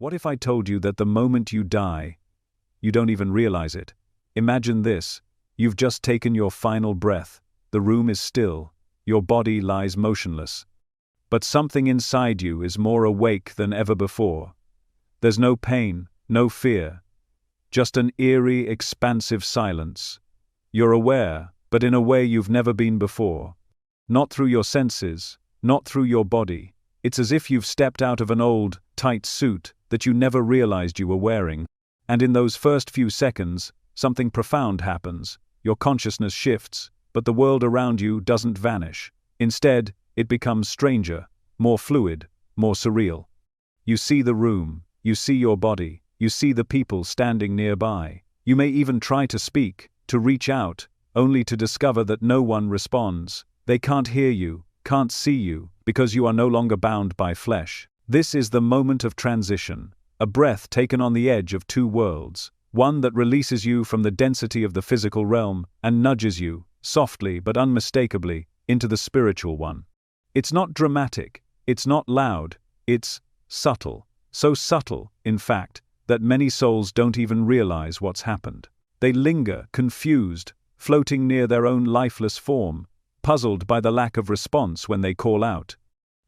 What if I told you that the moment you die, you don't even realize it? Imagine this. You've just taken your final breath. The room is still. Your body lies motionless. But something inside you is more awake than ever before. There's no pain, no fear. Just an eerie, expansive silence. You're aware, but in a way you've never been before. Not through your senses, not through your body. It's as if you've stepped out of an old, tight suit that you never realized you were wearing. And in those first few seconds, something profound happens. Your consciousness shifts, but the world around you doesn't vanish. Instead, it becomes stranger, more fluid, more surreal. You see the room, you see your body, you see the people standing nearby. You may even try to speak, to reach out, only to discover that no one responds. They can't hear you, can't see you, because you are no longer bound by flesh. This is the moment of transition, a breath taken on the edge of two worlds, one that releases you from the density of the physical realm and nudges you, softly but unmistakably, into the spiritual one. It's not dramatic, it's not loud, it's subtle. So subtle, in fact, that many souls don't even realize what's happened. They linger, confused, floating near their own lifeless form, puzzled by the lack of response when they call out.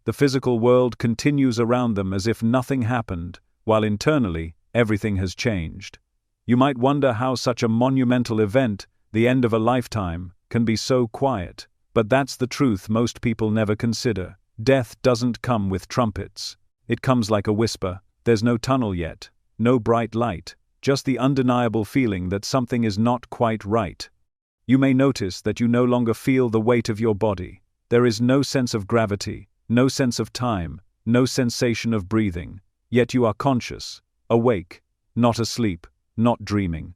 The physical world continues around them as if nothing happened, while internally, everything has changed. You might wonder how such a monumental event, the end of a lifetime, can be so quiet. But that's the truth most people never consider. Death doesn't come with trumpets. It comes like a whisper. There's no tunnel yet, no bright light, just the undeniable feeling that something is not quite right. You may notice that you no longer feel the weight of your body. There is no sense of gravity, no sense of time, no sensation of breathing. Yet you are conscious, awake, not asleep, not dreaming.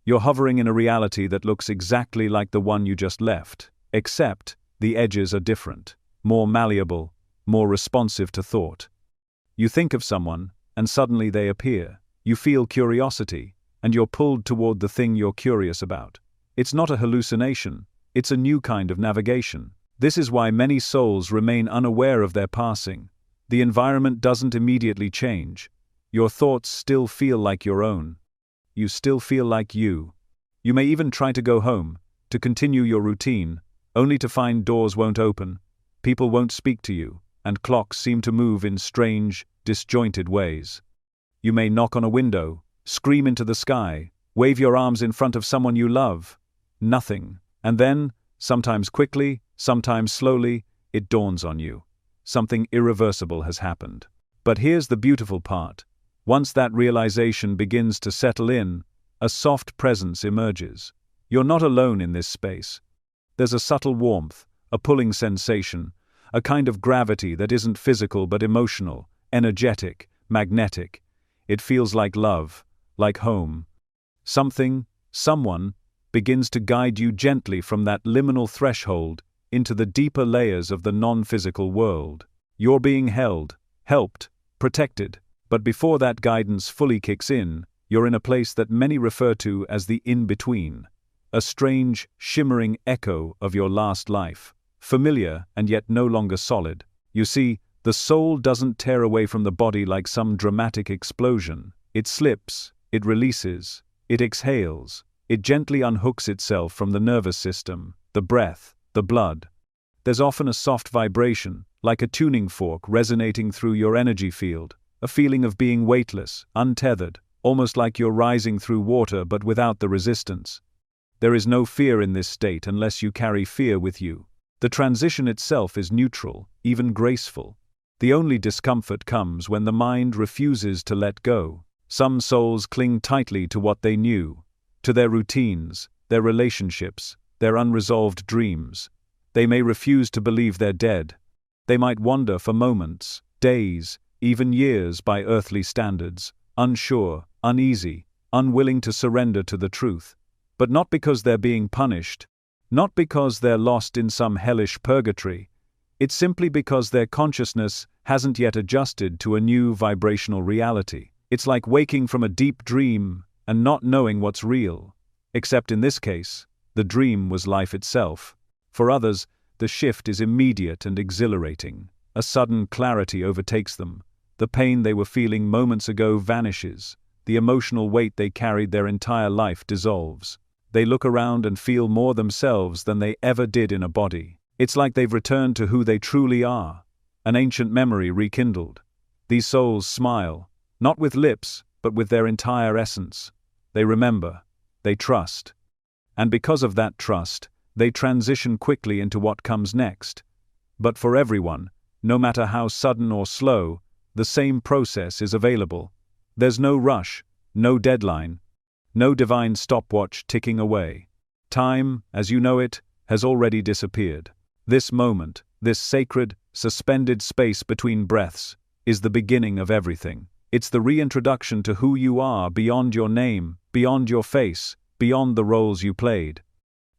You're hovering in a reality that looks exactly like the one you just left, except the edges are different, more malleable, more responsive to thought. You think of someone, and suddenly they appear. You feel curiosity, and you're pulled toward the thing you're curious about. It's not a hallucination, it's a new kind of navigation. This is why many souls remain unaware of their passing. The environment doesn't immediately change. Your thoughts still feel like your own. You still feel like you. You may even try to go home, to continue your routine, only to find doors won't open, people won't speak to you, and clocks seem to move in strange, disjointed ways. You may knock on a window, scream into the sky, wave your arms in front of someone you love. Nothing. And then, sometimes quickly, sometimes slowly, it dawns on you. Something irreversible has happened. But here's the beautiful part. Once that realization begins to settle in, a soft presence emerges. You're not alone in this space. There's a subtle warmth, a pulling sensation, a kind of gravity that isn't physical but emotional, energetic, magnetic. It feels like love, like home. Something, someone, begins to guide you gently from that liminal threshold into the deeper layers of the non-physical world. You're being held, helped, protected. But before that guidance fully kicks in, you're in a place that many refer to as the in-between. A strange, shimmering echo of your last life, familiar and yet no longer solid. You see, the soul doesn't tear away from the body like some dramatic explosion. It slips, it releases, it exhales, it gently unhooks itself from the nervous system, the breath, the blood. There's often a soft vibration, like a tuning fork resonating through your energy field, a feeling of being weightless, untethered, almost like you're rising through water but without the resistance. There is no fear in this state unless you carry fear with you. The transition itself is neutral, even graceful. The only discomfort comes when the mind refuses to let go. Some souls cling tightly to what they knew, to their routines, their relationships, their unresolved dreams. They may refuse to believe they're dead. They might wander for moments, days, even years by earthly standards, unsure, uneasy, unwilling to surrender to the truth. But not because they're being punished, not because they're lost in some hellish purgatory. It's simply because their consciousness hasn't yet adjusted to a new vibrational reality. It's like waking from a deep dream and not knowing what's real. Except in this case, the dream was life itself. For others, the shift is immediate and exhilarating. A sudden clarity overtakes them, The pain they were feeling moments ago vanishes. The emotional weight they carried their entire life dissolves. They look around and feel more themselves than they ever did in a body. It's like they've returned to who they truly are, an ancient memory rekindled. These souls smile, not with lips, but with their entire essence. They remember, they trust. And because of that trust, they transition quickly into what comes next. But for everyone, no matter how sudden or slow, the same process is available. There's no rush, no deadline, no divine stopwatch ticking away. Time, as you know it, has already disappeared. This moment, this sacred, suspended space between breaths, is the beginning of everything. It's the reintroduction to who you are beyond your name, beyond your face, beyond the roles you played.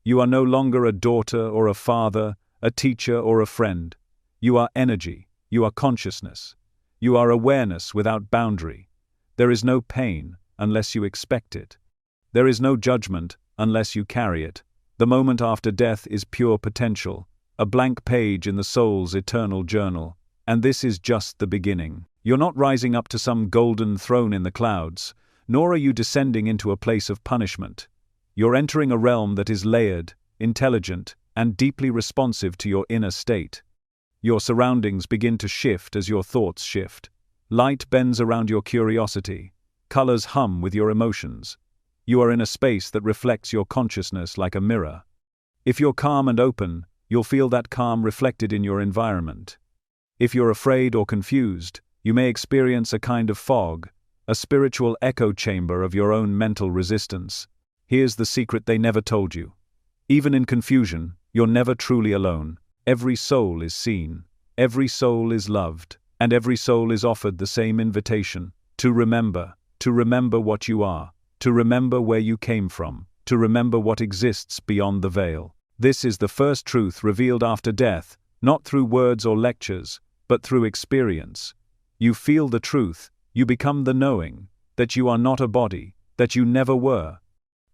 You are no longer a daughter or a father, a teacher or a friend. You are energy, you are consciousness. You are awareness without boundary. There is no pain unless you expect it. There is no judgment unless you carry it. The moment after death is pure potential, a blank page in the soul's eternal journal. And this is just the beginning. You're not rising up to some golden throne in the clouds, nor are you descending into a place of punishment. You're entering a realm that is layered, intelligent, and deeply responsive to your inner state. Your surroundings begin to shift as your thoughts shift. Light bends around your curiosity. Colors hum with your emotions. You are in a space that reflects your consciousness like a mirror. If you're calm and open, you'll feel that calm reflected in your environment. If you're afraid or confused, you may experience a kind of fog, a spiritual echo chamber of your own mental resistance. Here's the secret they never told you. Even in confusion, you're never truly alone. Every soul is seen, every soul is loved, and every soul is offered the same invitation: to remember what you are, to remember where you came from, to remember what exists beyond the veil. This is the first truth revealed after death, not through words or lectures, but through experience. You feel the truth, you become the knowing, that you are not a body, that you never were.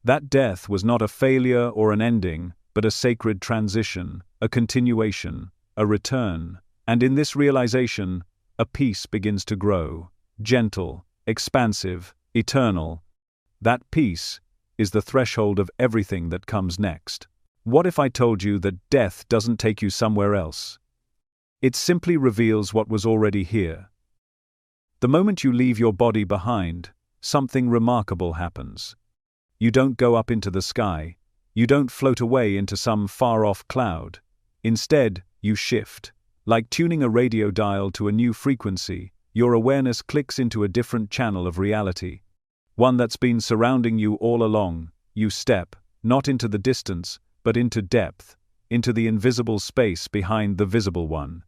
That death was not a failure or an ending, but a sacred transition, a continuation, a return. And in this realization, a peace begins to grow, gentle, expansive, eternal. That peace is the threshold of everything that comes next. What if I told you that death doesn't take you somewhere else? It simply reveals what was already here. The moment you leave your body behind, something remarkable happens. You don't go up into the sky. You don't float away into some far-off cloud. Instead, you shift. Like tuning a radio dial to a new frequency, your awareness clicks into a different channel of reality. One that's been surrounding you all along. You step, not into the distance, but into depth, into the invisible space behind the visible one.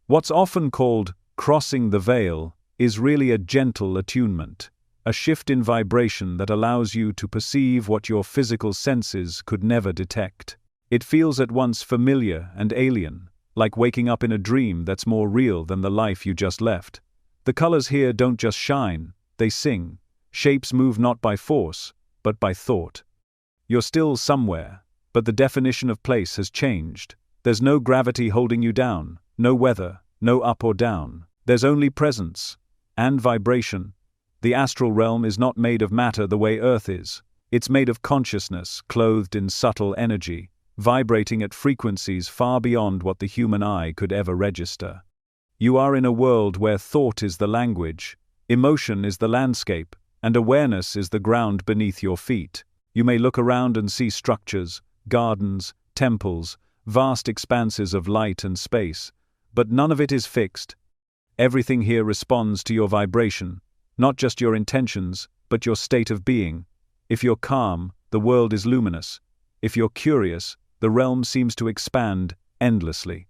What's often called crossing the veil is really a gentle attunement, a shift in vibration that allows you to perceive what your physical senses could never detect. It feels at once familiar and alien, like waking up in a dream that's more real than the life you just left. The colors here don't just shine, they sing. Shapes move not by force, but by thought. You're still somewhere, but the definition of place has changed. There's no gravity holding you down, no weather, no up or down. There's only presence and vibration. The astral realm is not made of matter the way Earth is. It's made of consciousness, clothed in subtle energy, vibrating at frequencies far beyond what the human eye could ever register. You are in a world where thought is the language, emotion is the landscape, and awareness is the ground beneath your feet. You may look around and see structures, gardens, temples, vast expanses of light and space, but none of it is fixed. Everything here responds to your vibration, not just your intentions, but your state of being. If you're calm, the world is luminous. If you're curious, the realm seems to expand endlessly.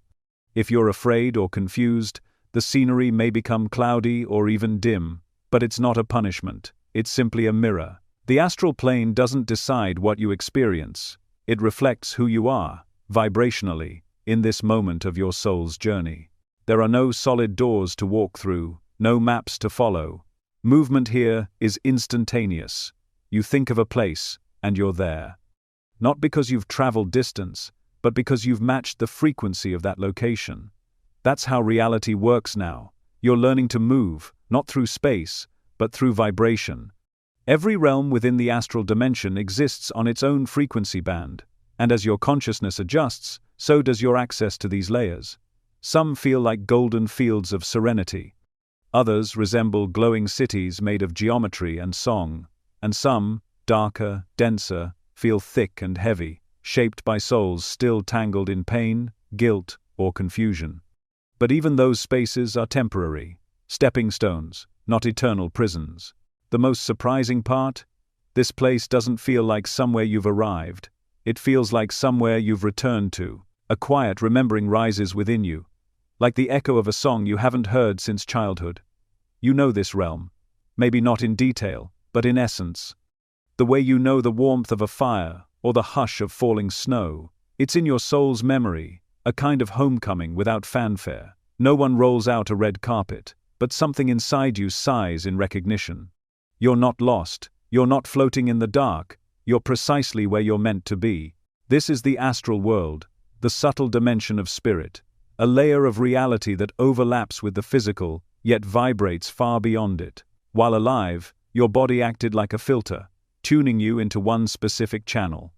If you're afraid or confused, the scenery may become cloudy or even dim, but it's not a punishment, it's simply a mirror. The astral plane doesn't decide what you experience, it reflects who you are, vibrationally, in this moment of your soul's journey. There are no solid doors to walk through, no maps to follow. Movement here is instantaneous. You think of a place, and you're there. Not because you've traveled distance, but because you've matched the frequency of that location. That's how reality works now. You're learning to move, not through space, but through vibration. Every realm within the astral dimension exists on its own frequency band, and as your consciousness adjusts, so does your access to these layers. Some feel like golden fields of serenity. Others resemble glowing cities made of geometry and song, and some, darker, denser, feel thick and heavy, shaped by souls still tangled in pain, guilt, or confusion. But even those spaces are temporary, stepping stones, not eternal prisons. The most surprising part? This place doesn't feel like somewhere you've arrived. It feels like somewhere you've returned to. A quiet remembering rises within you, like the echo of a song you haven't heard since childhood. You know this realm, maybe not in detail, but in essence. The way you know the warmth of a fire, or the hush of falling snow, it's in your soul's memory, a kind of homecoming without fanfare. No one rolls out a red carpet, but something inside you sighs in recognition. You're not lost, you're not floating in the dark, you're precisely where you're meant to be. This is the astral world, the subtle dimension of spirit, a layer of reality that overlaps with the physical, yet vibrates far beyond it. While alive, your body acted like a filter, tuning you into one specific channel.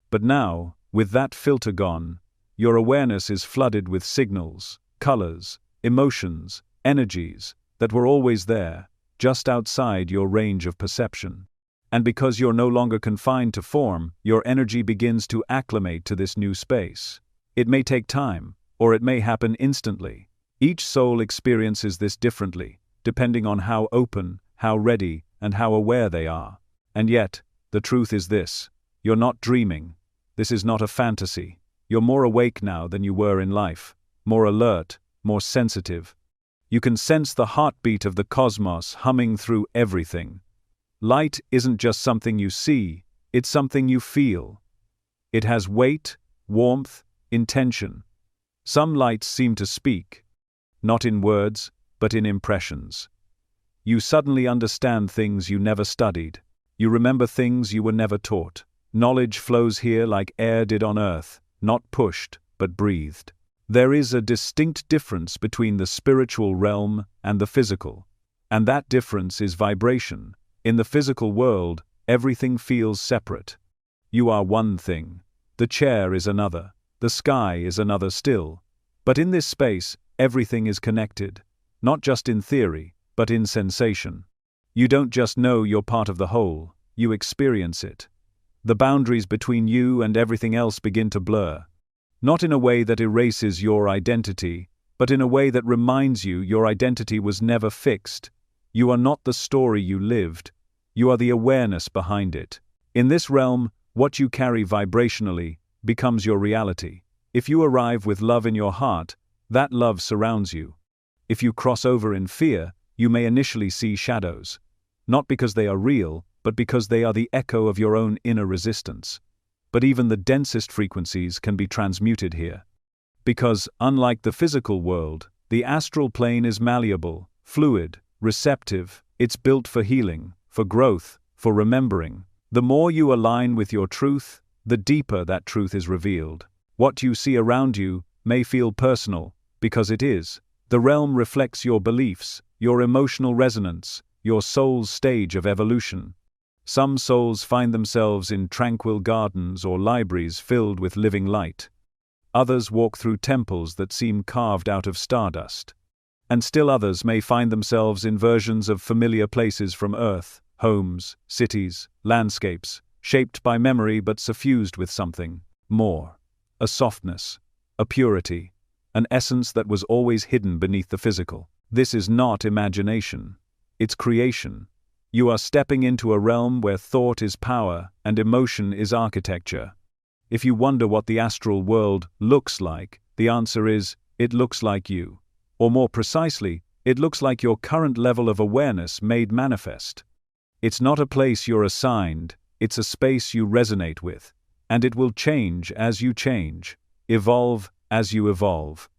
But now, with that filter gone, your awareness is flooded with signals, colors, emotions, energies that were always there, just outside your range of perception. And because you're no longer confined to form, your energy begins to acclimate to this new space. It may take time, or it may happen instantly. Each soul experiences this differently, depending on how open, how ready, and how aware they are. And yet, the truth is this: you're not dreaming. This is not a fantasy. You're more awake now than you were in life, more alert, more sensitive. You can sense the heartbeat of the cosmos humming through everything. Light isn't just something you see, it's something you feel. It has weight, warmth, intention. Some lights seem to speak, not in words, but in impressions. You suddenly understand things you never studied. You remember things you were never taught. Knowledge flows here like air did on earth, not pushed, but breathed. There is a distinct difference between the spiritual realm and the physical, and that difference is vibration. In the physical world, everything feels separate. You are one thing. The chair is another. The sky is another still. But in this space, everything is connected, not just in theory, but in sensation. You don't just know you're part of the whole, you experience it. The boundaries between you and everything else begin to blur. Not in a way that erases your identity, but in a way that reminds you your identity was never fixed. You are not the story you lived. You are the awareness behind it. In this realm, what you carry vibrationally becomes your reality. If you arrive with love in your heart, that love surrounds you. If you cross over in fear, you may initially see shadows. Not because they are real, but because they are the echo of your own inner resistance. But even the densest frequencies can be transmuted here. Because, unlike the physical world, the astral plane is malleable, fluid, receptive. It's built for healing, for growth, for remembering. The more you align with your truth, the deeper that truth is revealed. What you see around you may feel personal, because it is. The realm reflects your beliefs, your emotional resonance, your soul's stage of evolution. Some souls find themselves in tranquil gardens or libraries filled with living light. Others walk through temples that seem carved out of stardust. And still others may find themselves in versions of familiar places from Earth, homes, cities, landscapes, shaped by memory but suffused with something more. A softness, a purity, an essence that was always hidden beneath the physical. This is not imagination. It's creation. You are stepping into a realm where thought is power and emotion is architecture. If you wonder what the astral world looks like, the answer is, it looks like you. Or more precisely, it looks like your current level of awareness made manifest. It's not a place you're assigned, it's a space you resonate with. And it will change as you change, evolve as you evolve.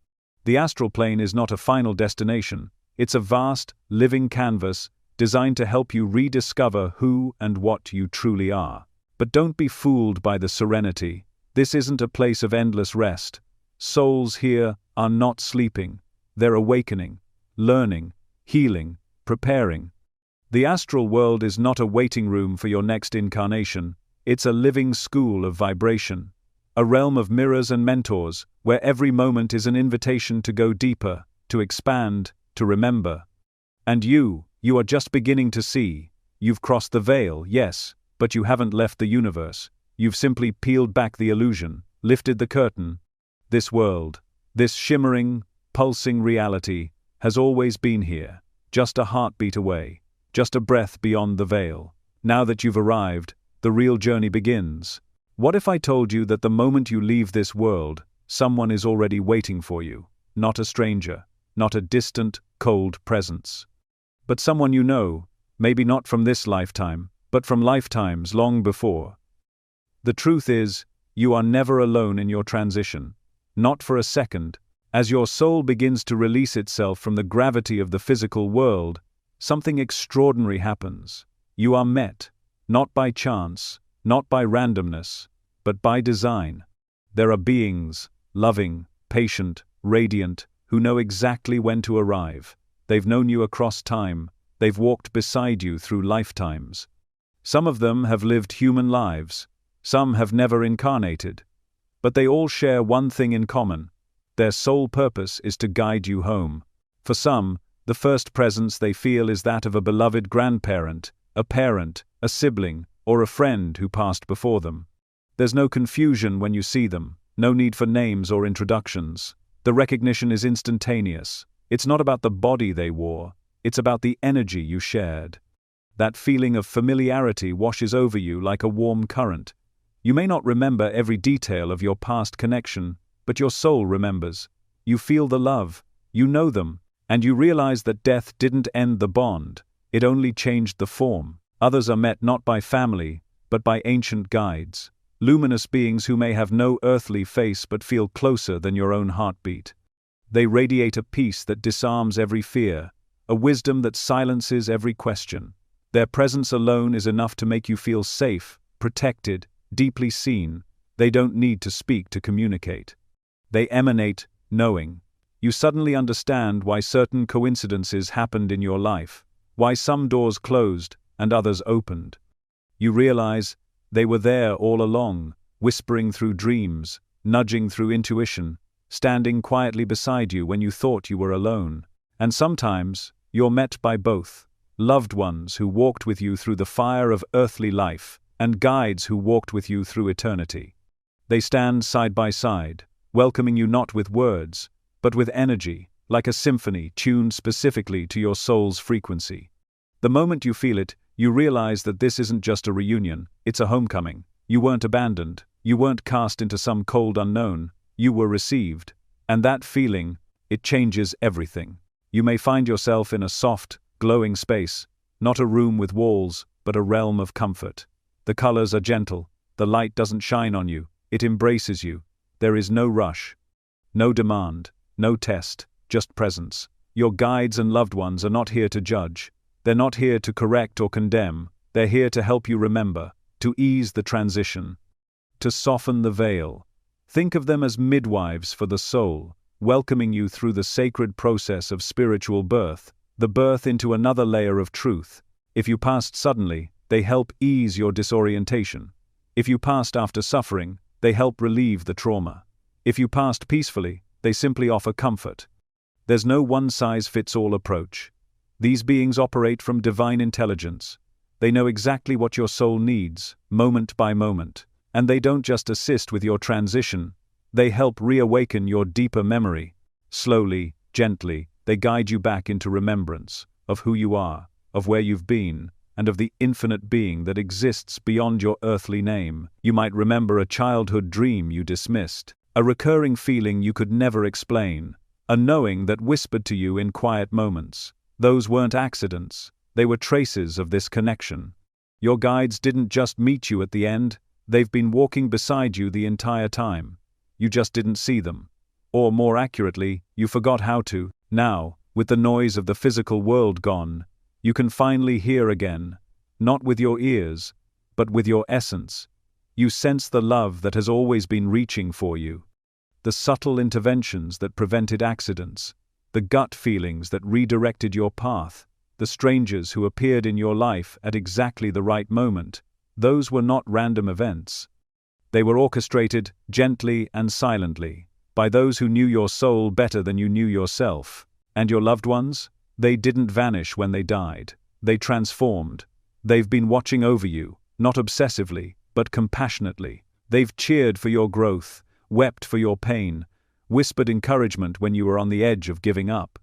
The astral plane is not a final destination, it's a vast, living canvas designed to help you rediscover who and what you truly are. But don't be fooled by the serenity. This isn't a place of endless rest. Souls here are not sleeping, they're awakening, learning, healing, preparing. The astral world is not a waiting room for your next incarnation, it's a living school of vibration, a realm of mirrors and mentors, where every moment is an invitation to go deeper, to expand, to remember. And you are just beginning to see. You've crossed the veil, yes, but you haven't left the universe. You've simply peeled back the illusion, lifted the curtain. This world, this shimmering, pulsing reality, has always been here, just a heartbeat away, just a breath beyond the veil. Now that you've arrived, the real journey begins. What if I told you that the moment you leave this world, someone is already waiting for you? Not a stranger, not a distant, cold presence, but someone you know, maybe not from this lifetime, but from lifetimes long before. The truth is, you are never alone in your transition. Not for a second. As your soul begins to release itself from the gravity of the physical world, something extraordinary happens. You are met, not by chance, not by randomness, but by design. There are beings, loving, patient, radiant, who know exactly when to arrive. They've known you across time, they've walked beside you through lifetimes. Some of them have lived human lives, some have never incarnated. But they all share one thing in common. Their sole purpose is to guide you home. For some, the first presence they feel is that of a beloved grandparent, a parent, a sibling, or a friend who passed before them. There's no confusion when you see them, no need for names or introductions. The recognition is instantaneous. It's not about the body they wore, it's about the energy you shared. That feeling of familiarity washes over you like a warm current. You may not remember every detail of your past connection, but your soul remembers. You feel the love, you know them, and you realize that death didn't end the bond, it only changed the form. Others are met not by family, but by ancient guides, luminous beings who may have no earthly face but feel closer than your own heartbeat. They radiate a peace that disarms every fear, a wisdom that silences every question. Their presence alone is enough to make you feel safe, protected, deeply seen. They don't need to speak to communicate. They emanate knowing. You suddenly understand why certain coincidences happened in your life, why some doors closed and others opened. You realize they were there all along, whispering through dreams, nudging through intuition, standing quietly beside you when you thought you were alone. And sometimes, you're met by both, loved ones who walked with you through the fire of earthly life, and guides who walked with you through eternity. They stand side by side, welcoming you not with words, but with energy, like a symphony tuned specifically to your soul's frequency. The moment you feel it, you realize that this isn't just a reunion, it's a homecoming. You weren't abandoned, you weren't cast into some cold unknown, you were received. And that feeling, it changes everything. You may find yourself in a soft, glowing space, not a room with walls, but a realm of comfort. The colors are gentle, the light doesn't shine on you, it embraces you. There is no rush, no demand, no test, just presence. Your guides and loved ones are not here to judge. They're not here to correct or condemn, they're here to help you remember, to ease the transition, to soften the veil. Think of them as midwives for the soul, welcoming you through the sacred process of spiritual birth, the birth into another layer of truth. If you passed suddenly, they help ease your disorientation. If you passed after suffering, they help relieve the trauma. If you passed peacefully, they simply offer comfort. There's no one-size-fits-all approach. These beings operate from divine intelligence. They know exactly what your soul needs, moment by moment. And they don't just assist with your transition, they help reawaken your deeper memory. Slowly, gently, they guide you back into remembrance of who you are, of where you've been, and of the infinite being that exists beyond your earthly name. You might remember a childhood dream you dismissed, a recurring feeling you could never explain, a knowing that whispered to you in quiet moments. Those weren't accidents, they were traces of this connection. Your guides didn't just meet you at the end, they've been walking beside you the entire time. You just didn't see them. Or more accurately, you forgot how to. Now, with the noise of the physical world gone, you can finally hear again, not with your ears, but with your essence. You sense the love that has always been reaching for you. The subtle interventions that prevented accidents, the gut feelings that redirected your path. the strangers who appeared in your life at exactly the right moment, those were not random events. They were orchestrated, gently and silently, by those who knew your soul better than you knew yourself. And your loved ones? They didn't vanish when they died. They transformed. They've been watching over you, not obsessively, but compassionately. They've cheered for your growth, wept for your pain, whispered encouragement when you were on the edge of giving up.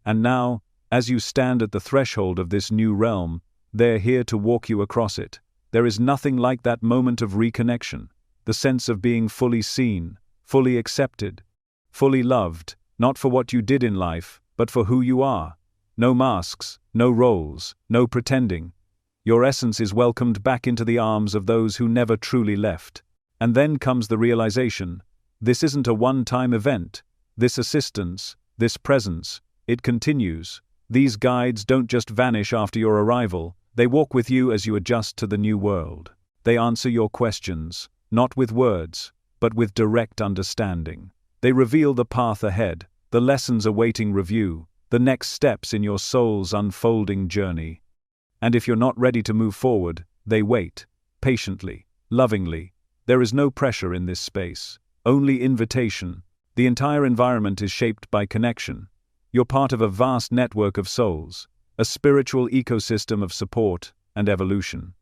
And now, as you stand at the threshold of this new realm, they're here to walk you across it. There is nothing like that moment of reconnection, the sense of being fully seen, fully accepted, fully loved, not for what you did in life, but for who you are. No masks, no roles, no pretending. Your essence is welcomed back into the arms of those who never truly left. And then comes the realization, this isn't a one-time event. This assistance, this presence, it continues. These guides don't just vanish after your arrival, they walk with you as you adjust to the new world. They answer your questions, not with words, but with direct understanding. They reveal the path ahead, the lessons awaiting review, the next steps in your soul's unfolding journey. And if you're not ready to move forward, they wait, patiently, lovingly. There is no pressure in this space, only invitation. The entire environment is shaped by connection. You're part of a vast network of souls, a spiritual ecosystem of support and evolution.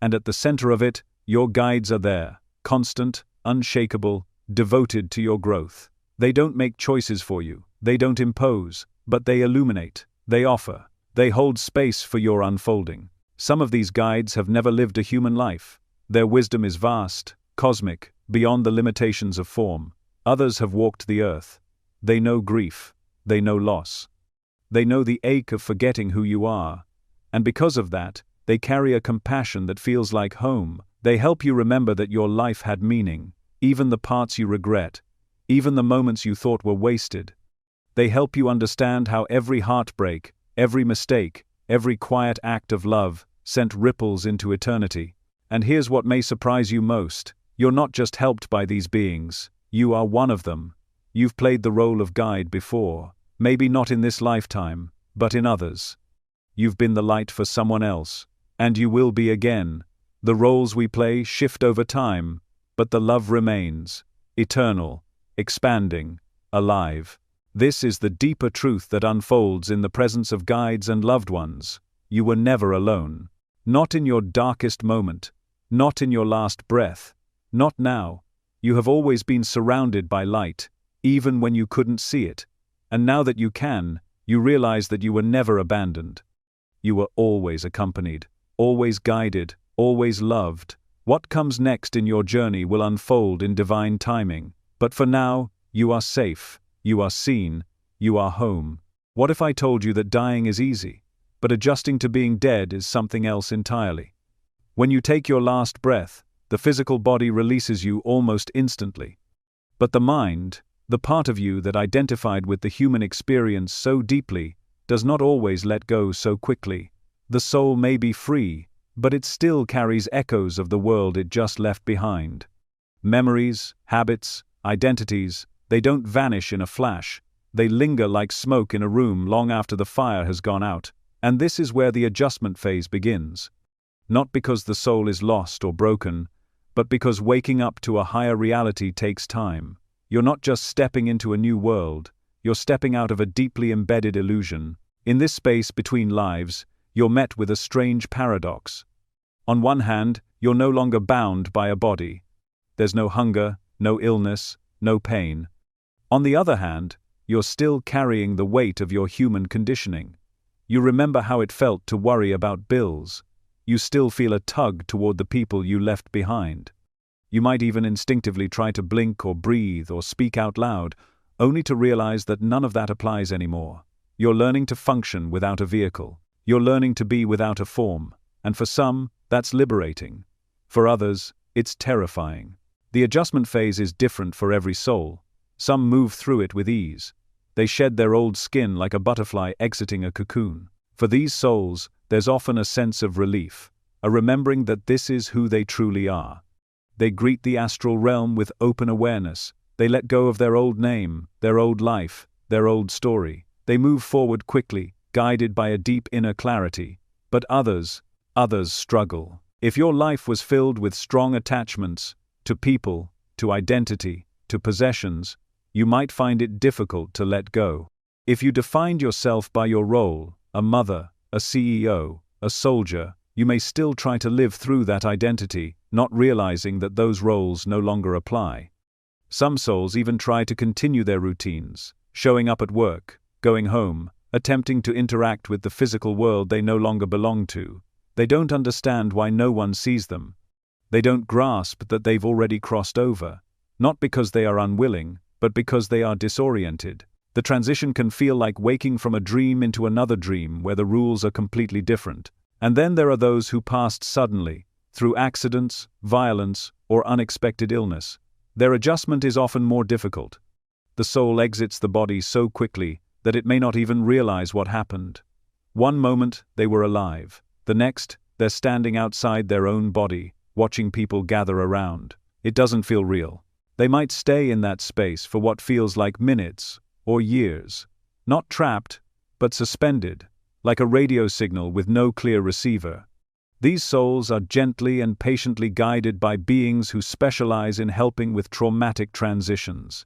And at the center of it, your guides are there, constant, unshakable, devoted to your growth. They don't make choices for you, they don't impose, but they illuminate, they offer, they hold space for your unfolding. Some of these guides have never lived a human life. Their wisdom is vast, cosmic, beyond the limitations of form. Others have walked the earth. They know grief. They know loss. They know the ache of forgetting who you are. And because of that, they carry a compassion that feels like home. They help you remember that your life had meaning, even the parts you regret, even the moments you thought were wasted. They help you understand how every heartbreak, every mistake, every quiet act of love sent ripples into eternity. And here's what may surprise you most. You're not just helped by these beings, you are one of them. You've played the role of guide before, maybe not in this lifetime, but in others. You've been the light for someone else, and you will be again. The roles we play shift over time, but the love remains, eternal, expanding, alive. This is the deeper truth that unfolds in the presence of guides and loved ones. You were never alone. Not in your darkest moment, not in your last breath, not now. You have always been surrounded by light, even when you couldn't see it. And now that you can, you realize that you were never abandoned. You were always accompanied, always guided, always loved. What comes next in your journey will unfold in divine timing. But for now, you are safe, you are seen, you are home. What if I told you that dying is easy, but adjusting to being dead is something else entirely? When you take your last breath, the physical body releases you almost instantly. But the mind, the part of you that identified with the human experience so deeply, does not always let go so quickly. The soul may be free, but it still carries echoes of the world it just left behind. Memories, habits, identities, they don't vanish in a flash. They linger like smoke in a room long after the fire has gone out. And this is where the adjustment phase begins. Not because the soul is lost or broken, but because waking up to a higher reality takes time. You're not just stepping into a new world, you're stepping out of a deeply embedded illusion. In this space between lives, you're met with a strange paradox. On one hand, you're no longer bound by a body. There's no hunger, no illness, no pain. On the other hand, you're still carrying the weight of your human conditioning. You remember how it felt to worry about bills. You still feel a tug toward the people you left behind. You might even instinctively try to blink or breathe or speak out loud, only to realize that none of that applies anymore. You're learning to function without a vehicle. You're learning to be without a form. And for some, that's liberating. For others, it's terrifying. The adjustment phase is different for every soul. Some move through it with ease. They shed their old skin like a butterfly exiting a cocoon. For these souls, there's often a sense of relief, a remembering that this is who they truly are. They greet the astral realm with open awareness. They let go of their old name, their old life, their old story. They move forward quickly, guided by a deep inner clarity, but others struggle. If your life was filled with strong attachments to people, to identity, to possessions, you might find it difficult to let go. If you defined yourself by your role, a mother, a CEO, a soldier, you may still try to live through that identity, not realizing that those roles no longer apply. Some souls even try to continue their routines, showing up at work, going home, attempting to interact with the physical world they no longer belong to. They don't understand why no one sees them. They don't grasp that they've already crossed over, not because they are unwilling, but because they are disoriented. The transition can feel like waking from a dream into another dream where the rules are completely different. And then there are those who passed suddenly, through accidents, violence, or unexpected illness. Their adjustment is often more difficult. The soul exits the body so quickly that it may not even realize what happened. One moment, they were alive. The next, they're standing outside their own body, watching people gather around. It doesn't feel real. They might stay in that space for what feels like minutes or years, not trapped, but suspended, like a radio signal with no clear receiver. These souls are gently and patiently guided by beings who specialize in helping with traumatic transitions.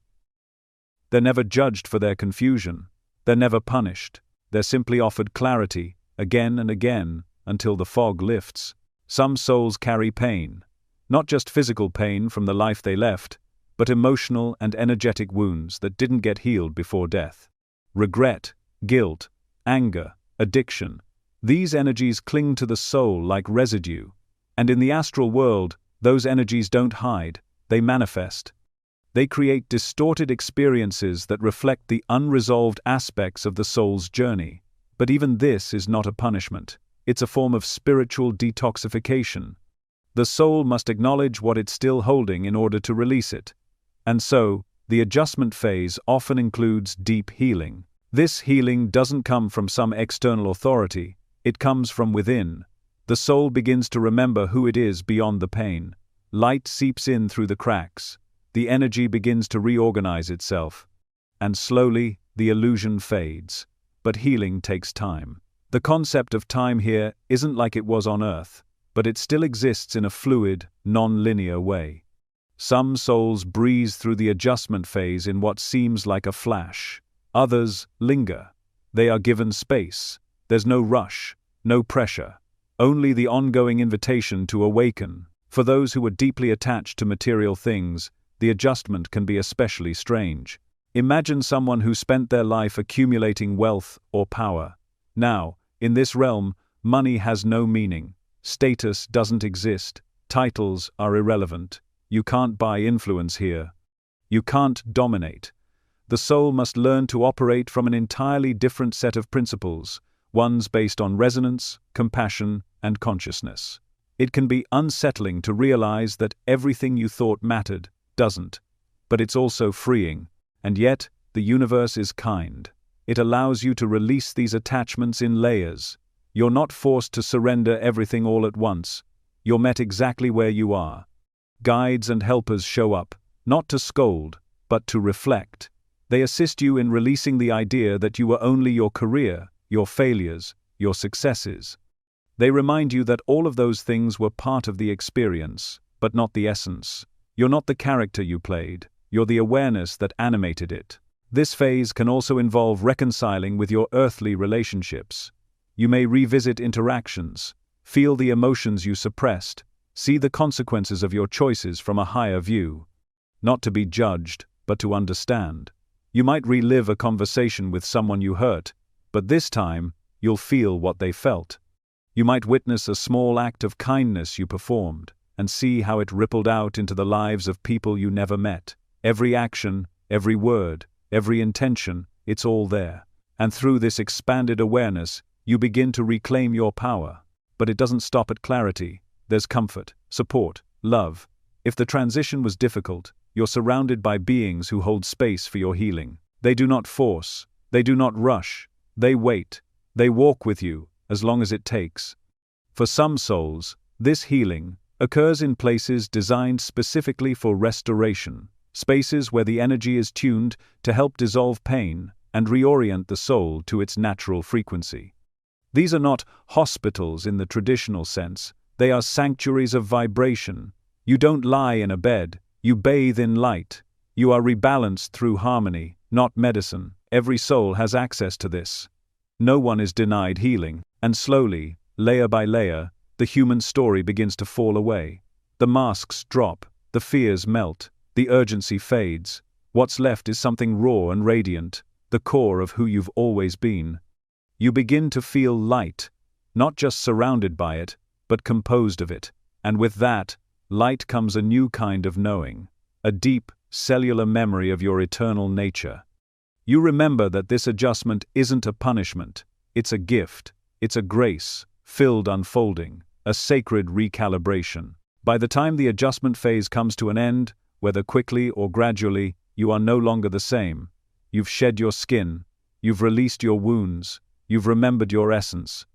They're never judged for their confusion. They're never punished. They're simply offered clarity, again and again, until the fog lifts. Some souls carry pain, not just physical pain from the life they left, but emotional and energetic wounds that didn't get healed before death. Regret, guilt, anger, addiction. These energies cling to the soul like residue, and in the astral world, those energies don't hide, they manifest. They create distorted experiences that reflect the unresolved aspects of the soul's journey. But even this is not a punishment. It's a form of spiritual detoxification. The soul must acknowledge what it's still holding in order to release it. And so, the adjustment phase often includes deep healing. This healing doesn't come from some external authority, it comes from within. The soul begins to remember who it is beyond the pain. Light seeps in through the cracks. The energy begins to reorganize itself. And slowly, the illusion fades. But healing takes time. The concept of time here isn't like it was on Earth, but it still exists in a fluid, non-linear way. Some souls breeze through the adjustment phase in what seems like a flash. Others linger. They are given space. There's no rush, no pressure, only the ongoing invitation to awaken. For those who are deeply attached to material things, the adjustment can be especially strange. Imagine someone who spent their life accumulating wealth or power. Now, in this realm, money has no meaning. Status doesn't exist. Titles are irrelevant. You can't buy influence here. You can't dominate. The soul must learn to operate from an entirely different set of principles, ones based on resonance, compassion, and consciousness. It can be unsettling to realize that everything you thought mattered doesn't. But it's also freeing. And yet, the universe is kind. It allows you to release these attachments in layers. You're not forced to surrender everything all at once. You're met exactly where you are. Guides and helpers show up, not to scold, but to reflect. They assist you in releasing the idea that you were only your career, your failures, your successes. They remind you that all of those things were part of the experience, but not the essence. You're not the character you played, you're the awareness that animated it. This phase can also involve reconciling with your earthly relationships. You may revisit interactions, feel the emotions you suppressed, see the consequences of your choices from a higher view. Not to be judged, but to understand. You might relive a conversation with someone you hurt, but this time, you'll feel what they felt. You might witness a small act of kindness you performed, and see how it rippled out into the lives of people you never met. Every action, every word, every intention, it's all there. And through this expanded awareness, you begin to reclaim your power. But it doesn't stop at clarity. There's comfort, support, love. If the transition was difficult, you're surrounded by beings who hold space for your healing. They do not force, they do not rush, they wait, they walk with you, as long as it takes. For some souls, this healing occurs in places designed specifically for restoration, spaces where the energy is tuned to help dissolve pain and reorient the soul to its natural frequency. These are not hospitals in the traditional sense, they are sanctuaries of vibration. You don't lie in a bed, you bathe in light. You are rebalanced through harmony, not medicine. Every soul has access to this. No one is denied healing, and slowly, layer by layer, the human story begins to fall away. The masks drop, the fears melt, the urgency fades. What's left is something raw and radiant, the core of who you've always been. You begin to feel light, not just surrounded by it, but composed of it. And with that, light comes a new kind of knowing, a deep, cellular memory of your eternal nature. You remember that this adjustment isn't a punishment, it's a gift, it's a grace-filled unfolding, a sacred recalibration. By the time the adjustment phase comes to an end, whether quickly or gradually, you are no longer the same. You've shed your skin, you've released your wounds, you've remembered your essence.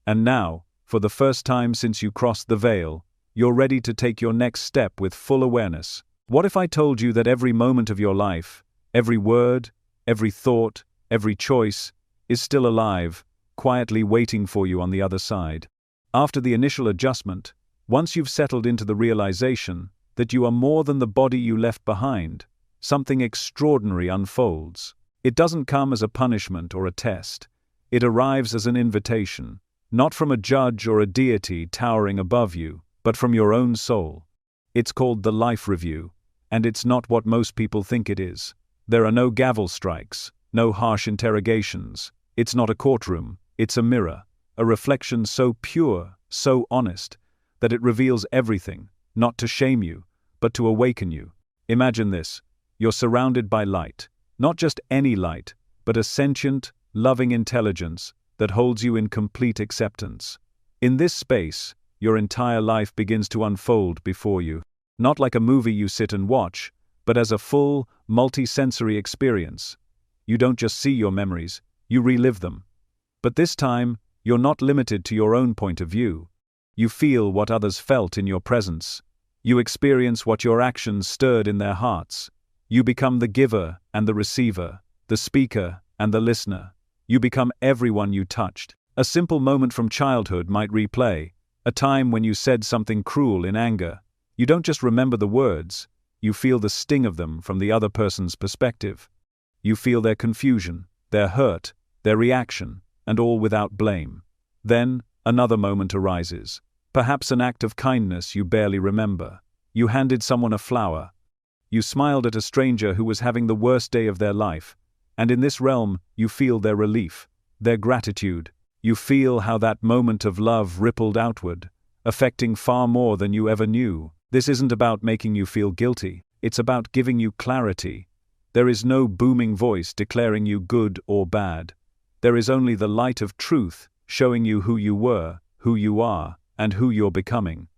And now, for the first time since you crossed the veil, you're ready to take your next step with full awareness. What if I told you that every moment of your life, every word, every thought, every choice, is still alive, quietly waiting for you on the other side? After the initial adjustment, once you've settled into the realization that you are more than the body you left behind, something extraordinary unfolds. It doesn't come as a punishment or a test. It arrives as an invitation, not from a judge or a deity towering above you, but from your own soul. It's called the Life Review, and it's not what most people think it is. There are no gavel strikes, no harsh interrogations. It's not a courtroom, it's a mirror, a reflection so pure, so honest, that it reveals everything, not to shame you, but to awaken you. Imagine this. You're surrounded by light, not just any light, but a sentient, loving intelligence that holds you in complete acceptance. In this space, your entire life begins to unfold before you, not like a movie you sit and watch, but as a full, multi-sensory experience. You don't just see your memories, you relive them. But this time, you're not limited to your own point of view. You feel what others felt in your presence. You experience what your actions stirred in their hearts. You become the giver and the receiver, the speaker and the listener. You become everyone you touched. A simple moment from childhood might replay, a time when you said something cruel in anger. You don't just remember the words, you feel the sting of them from the other person's perspective. You feel their confusion, their hurt, their reaction, and all without blame. Then, another moment arises. Perhaps an act of kindness you barely remember. You handed someone a flower. You smiled at a stranger who was having the worst day of their life, and in this realm, you feel their relief, their gratitude. You feel how that moment of love rippled outward, affecting far more than you ever knew. This isn't about making you feel guilty, it's about giving you clarity. There is no booming voice declaring you good or bad. There is only the light of truth showing you who you were, who you are, and who you're becoming.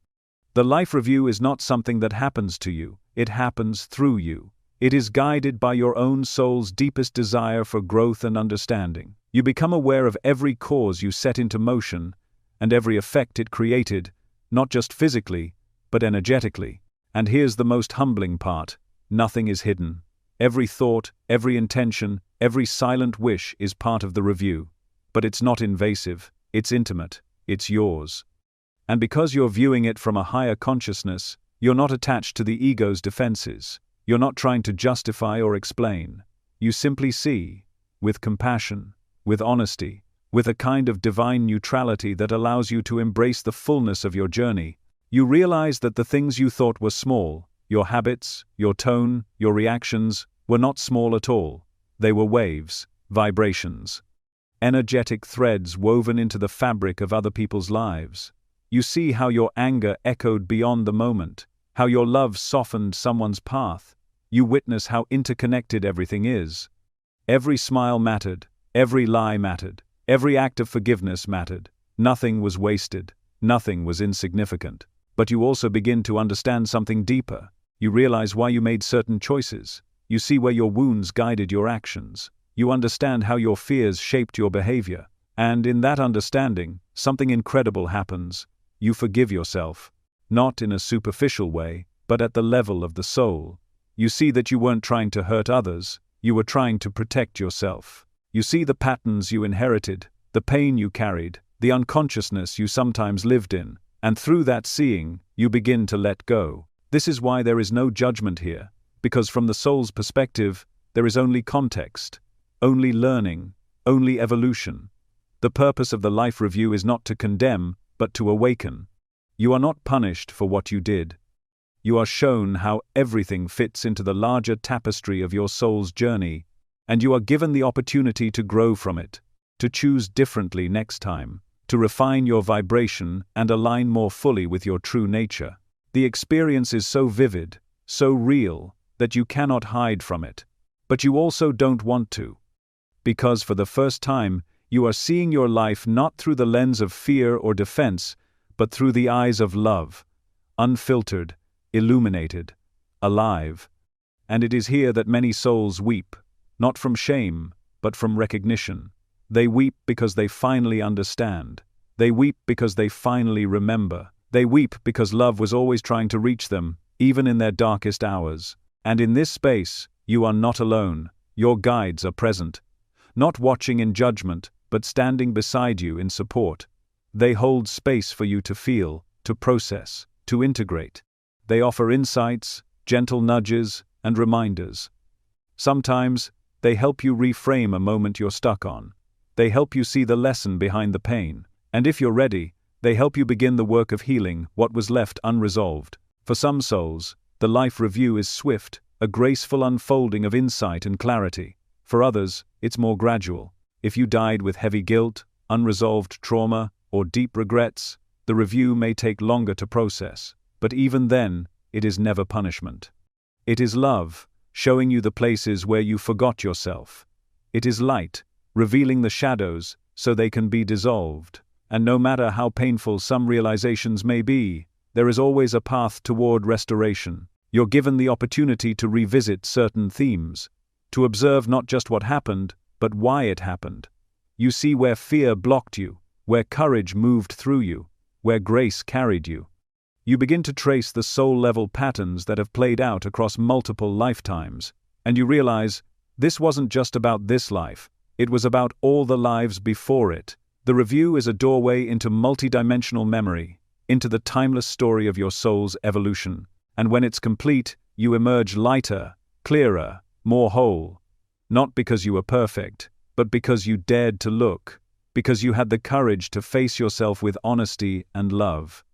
The Life Review is not something that happens to you, it happens through you. It is guided by your own soul's deepest desire for growth and understanding. You become aware of every cause you set into motion, and every effect it created, not just physically, but energetically. And here's the most humbling part: nothing is hidden. Every thought, every intention, every silent wish is part of the review. But it's not invasive, it's intimate, it's yours. And because you're viewing it from a higher consciousness, you're not attached to the ego's defenses. You're not trying to justify or explain. You simply see, with compassion, with honesty, with a kind of divine neutrality that allows you to embrace the fullness of your journey. You realize that the things you thought were small, your habits, your tone, your reactions, were not small at all. They were waves, vibrations, energetic threads woven into the fabric of other people's lives. You see how your anger echoed beyond the moment, how your love softened someone's path. You witness how interconnected everything is. Every smile mattered, every lie mattered, every act of forgiveness mattered. Nothing was wasted, nothing was insignificant. But you also begin to understand something deeper. You realize why you made certain choices. You see where your wounds guided your actions. You understand how your fears shaped your behavior. And in that understanding, something incredible happens. You forgive yourself. Not in a superficial way, but at the level of the soul. You see that you weren't trying to hurt others, you were trying to protect yourself. You see the patterns you inherited, the pain you carried, the unconsciousness you sometimes lived in, and through that seeing, you begin to let go. This is why there is no judgment here, because from the soul's perspective, there is only context, only learning, only evolution. The purpose of the life review is not to condemn, but to awaken. You are not punished for what you did. You are shown how everything fits into the larger tapestry of your soul's journey, and you are given the opportunity to grow from it, to choose differently next time, to refine your vibration and align more fully with your true nature. The experience is so vivid, so real, that you cannot hide from it. But you also don't want to. Because for the first time, you are seeing your life not through the lens of fear or defense, but through the eyes of love, unfiltered, illuminated, alive. And it is here that many souls weep, not from shame, but from recognition. They weep because they finally understand. They weep because they finally remember. They weep because love was always trying to reach them, even in their darkest hours. And in this space, you are not alone. Your guides are present, not watching in judgment, but standing beside you in support. They hold space for you to feel, to process, to integrate. They offer insights, gentle nudges, and reminders. Sometimes, they help you reframe a moment you're stuck on. They help you see the lesson behind the pain. And if you're ready, they help you begin the work of healing what was left unresolved. For some souls, the life review is swift, a graceful unfolding of insight and clarity. For others, it's more gradual. If you died with heavy guilt, unresolved trauma, or deep regrets, the review may take longer to process. But even then, it is never punishment. It is love, showing you the places where you forgot yourself. It is light, revealing the shadows so they can be dissolved. And no matter how painful some realizations may be, there is always a path toward restoration. You're given the opportunity to revisit certain themes, to observe not just what happened, but why it happened. You see where fear blocked you, where courage moved through you, where grace carried you. You begin to trace the soul-level patterns that have played out across multiple lifetimes, and you realize, this wasn't just about this life, it was about all the lives before it. The review is a doorway into multidimensional memory, into the timeless story of your soul's evolution. And when it's complete, you emerge lighter, clearer, more whole. Not because you were perfect, but because you dared to look, because you had the courage to face yourself with honesty and love.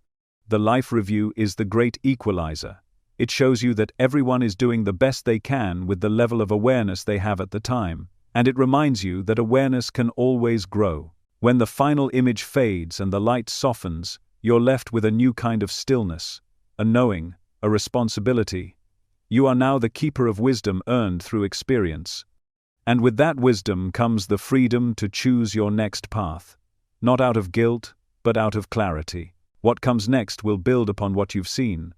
The life review is the great equalizer. It shows you that everyone is doing the best they can with the level of awareness they have at the time, and it reminds you that awareness can always grow. When the final image fades and the light softens, you're left with a new kind of stillness, a knowing, a responsibility. You are now the keeper of wisdom earned through experience. And with that wisdom comes the freedom to choose your next path, not out of guilt, but out of clarity. What comes next will build upon what you've seen.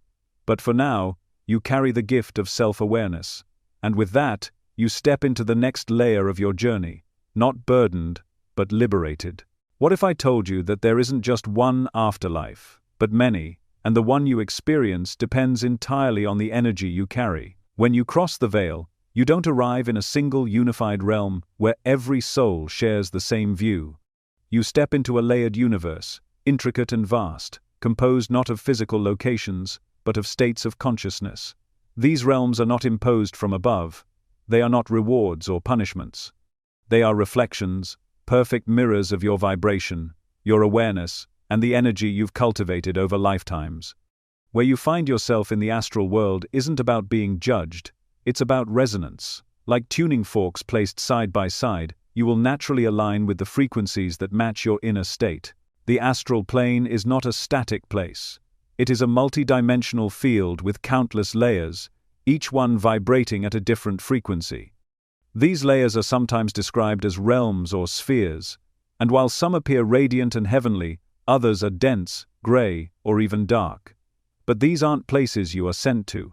But for now, you carry the gift of self-awareness. And with that, you step into the next layer of your journey, not burdened, but liberated. What if I told you that there isn't just one afterlife, but many, and the one you experience depends entirely on the energy you carry? When you cross the veil, you don't arrive in a single unified realm where every soul shares the same view. You step into a layered universe, intricate and vast, composed not of physical locations, but of states of consciousness. These realms are not imposed from above. They are not rewards or punishments. They are reflections, perfect mirrors of your vibration, your awareness, and the energy you've cultivated over lifetimes. Where you find yourself in the astral world isn't about being judged, it's about resonance. Like tuning forks placed side by side, you will naturally align with the frequencies that match your inner state. The astral plane is not a static place. It is a multidimensional field with countless layers, each one vibrating at a different frequency. These layers are sometimes described as realms or spheres, and while some appear radiant and heavenly, others are dense, gray, or even dark. But these aren't places you are sent to.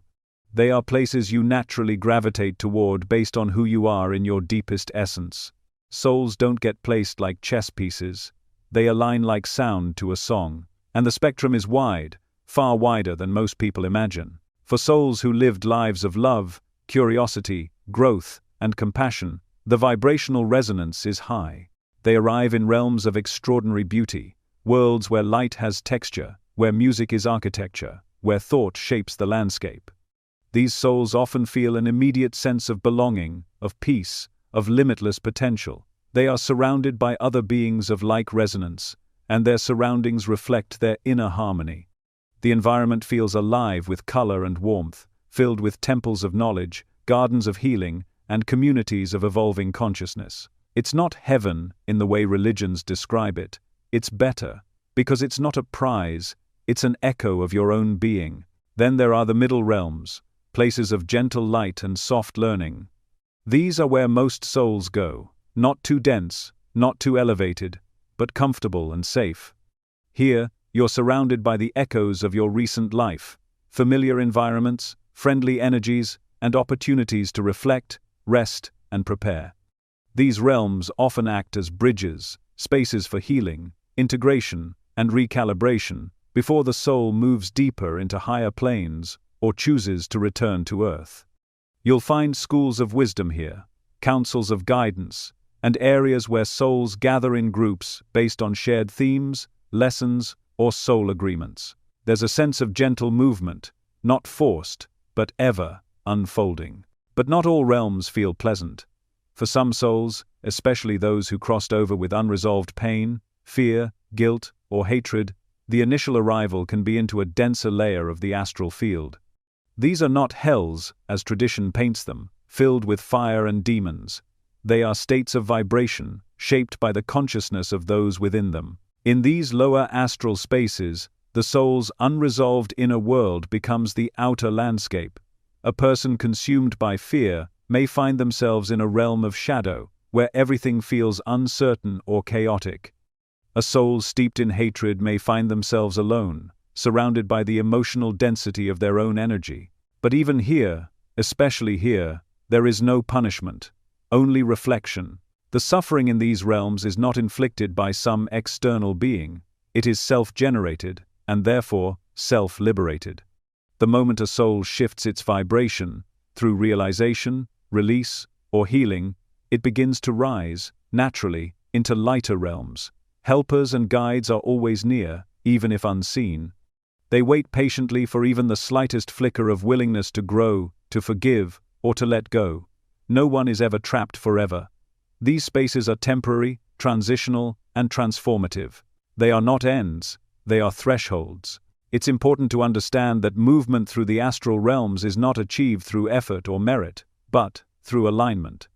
They are places you naturally gravitate toward based on who you are in your deepest essence. Souls don't get placed like chess pieces. They align like sound to a song. And the spectrum is wide, far wider than most people imagine. For souls who lived lives of love, curiosity, growth, and compassion, The vibrational resonance is high. They arrive in realms of extraordinary beauty, worlds where light has texture, where music is architecture, where thought shapes the landscape. These souls often feel an immediate sense of belonging, of peace, of limitless potential. They are surrounded by other beings of like resonance, and their surroundings reflect their inner harmony. The environment feels alive with color and warmth, filled with temples of knowledge, gardens of healing, and communities of evolving consciousness. It's not heaven in the way religions describe it. It's better, because it's not a prize, it's an echo of your own being. Then there are the middle realms, places of gentle light and soft learning. These are where most souls go, not too dense, not too elevated, but comfortable and safe. Here, you're surrounded by the echoes of your recent life, familiar environments, friendly energies, and opportunities to reflect, rest, and prepare. These realms often act as bridges, spaces for healing, integration, and recalibration, before the soul moves deeper into higher planes or chooses to return to Earth. You'll find schools of wisdom here, councils of guidance, and areas where souls gather in groups based on shared themes, lessons, or soul agreements. There's a sense of gentle movement, not forced, but ever unfolding. But not all realms feel pleasant. For some souls, especially those who crossed over with unresolved pain, fear, guilt, or hatred, the initial arrival can be into a denser layer of the astral field. These are not hells, as tradition paints them, filled with fire and demons. They are states of vibration, shaped by the consciousness of those within them. In these lower astral spaces, the soul's unresolved inner world becomes the outer landscape. A person consumed by fear may find themselves in a realm of shadow, where everything feels uncertain or chaotic. A soul steeped in hatred may find themselves alone, surrounded by the emotional density of their own energy. But even here, especially here, there is no punishment, only reflection. The suffering in these realms is not inflicted by some external being, it is self-generated, and therefore, self-liberated. The moment a soul shifts its vibration, through realization, release, or healing, it begins to rise, naturally, into lighter realms. Helpers and guides are always near, even if unseen. They wait patiently for even the slightest flicker of willingness to grow, to forgive, or to let go. No one is ever trapped forever. These spaces are temporary, transitional, and transformative. They are not ends, they are thresholds. It's important to understand that movement through the astral realms is not achieved through effort or merit, but through alignment.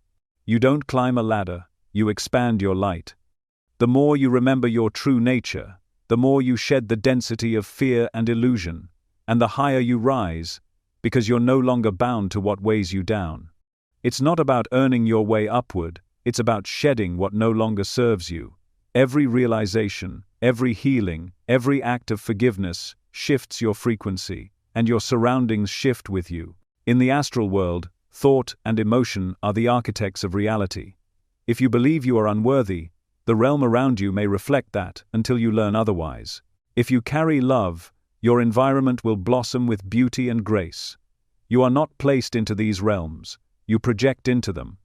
You don't climb a ladder, you expand your light. The more you remember your true nature, the more you shed the density of fear and illusion, and the higher you rise, because you're no longer bound to what weighs you down. It's not about earning your way upward, it's about shedding what no longer serves you. Every realization, every healing, every act of forgiveness shifts your frequency, and your surroundings shift with you. In the astral world, thought and emotion are the architects of reality. If you believe you are unworthy, the realm around you may reflect that until you learn otherwise. If you carry love, your environment will blossom with beauty and grace. You are not placed into these realms, you project into them.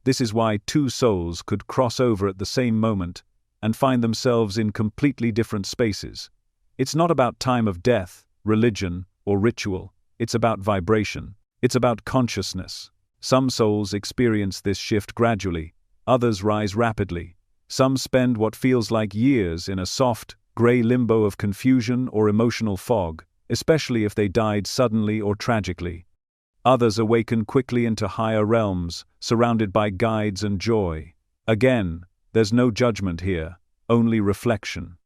This is why two souls could cross over at the same moment and find themselves in completely different spaces. It's not about time of death, religion, or ritual. It's about vibration. It's about consciousness. Some souls experience this shift gradually, others rise rapidly. Some spend what feels like years in a soft, gray limbo of confusion or emotional fog, especially if they died suddenly or tragically. Others awaken quickly into higher realms, surrounded by guides and joy. Again, there's no judgment here, only reflection.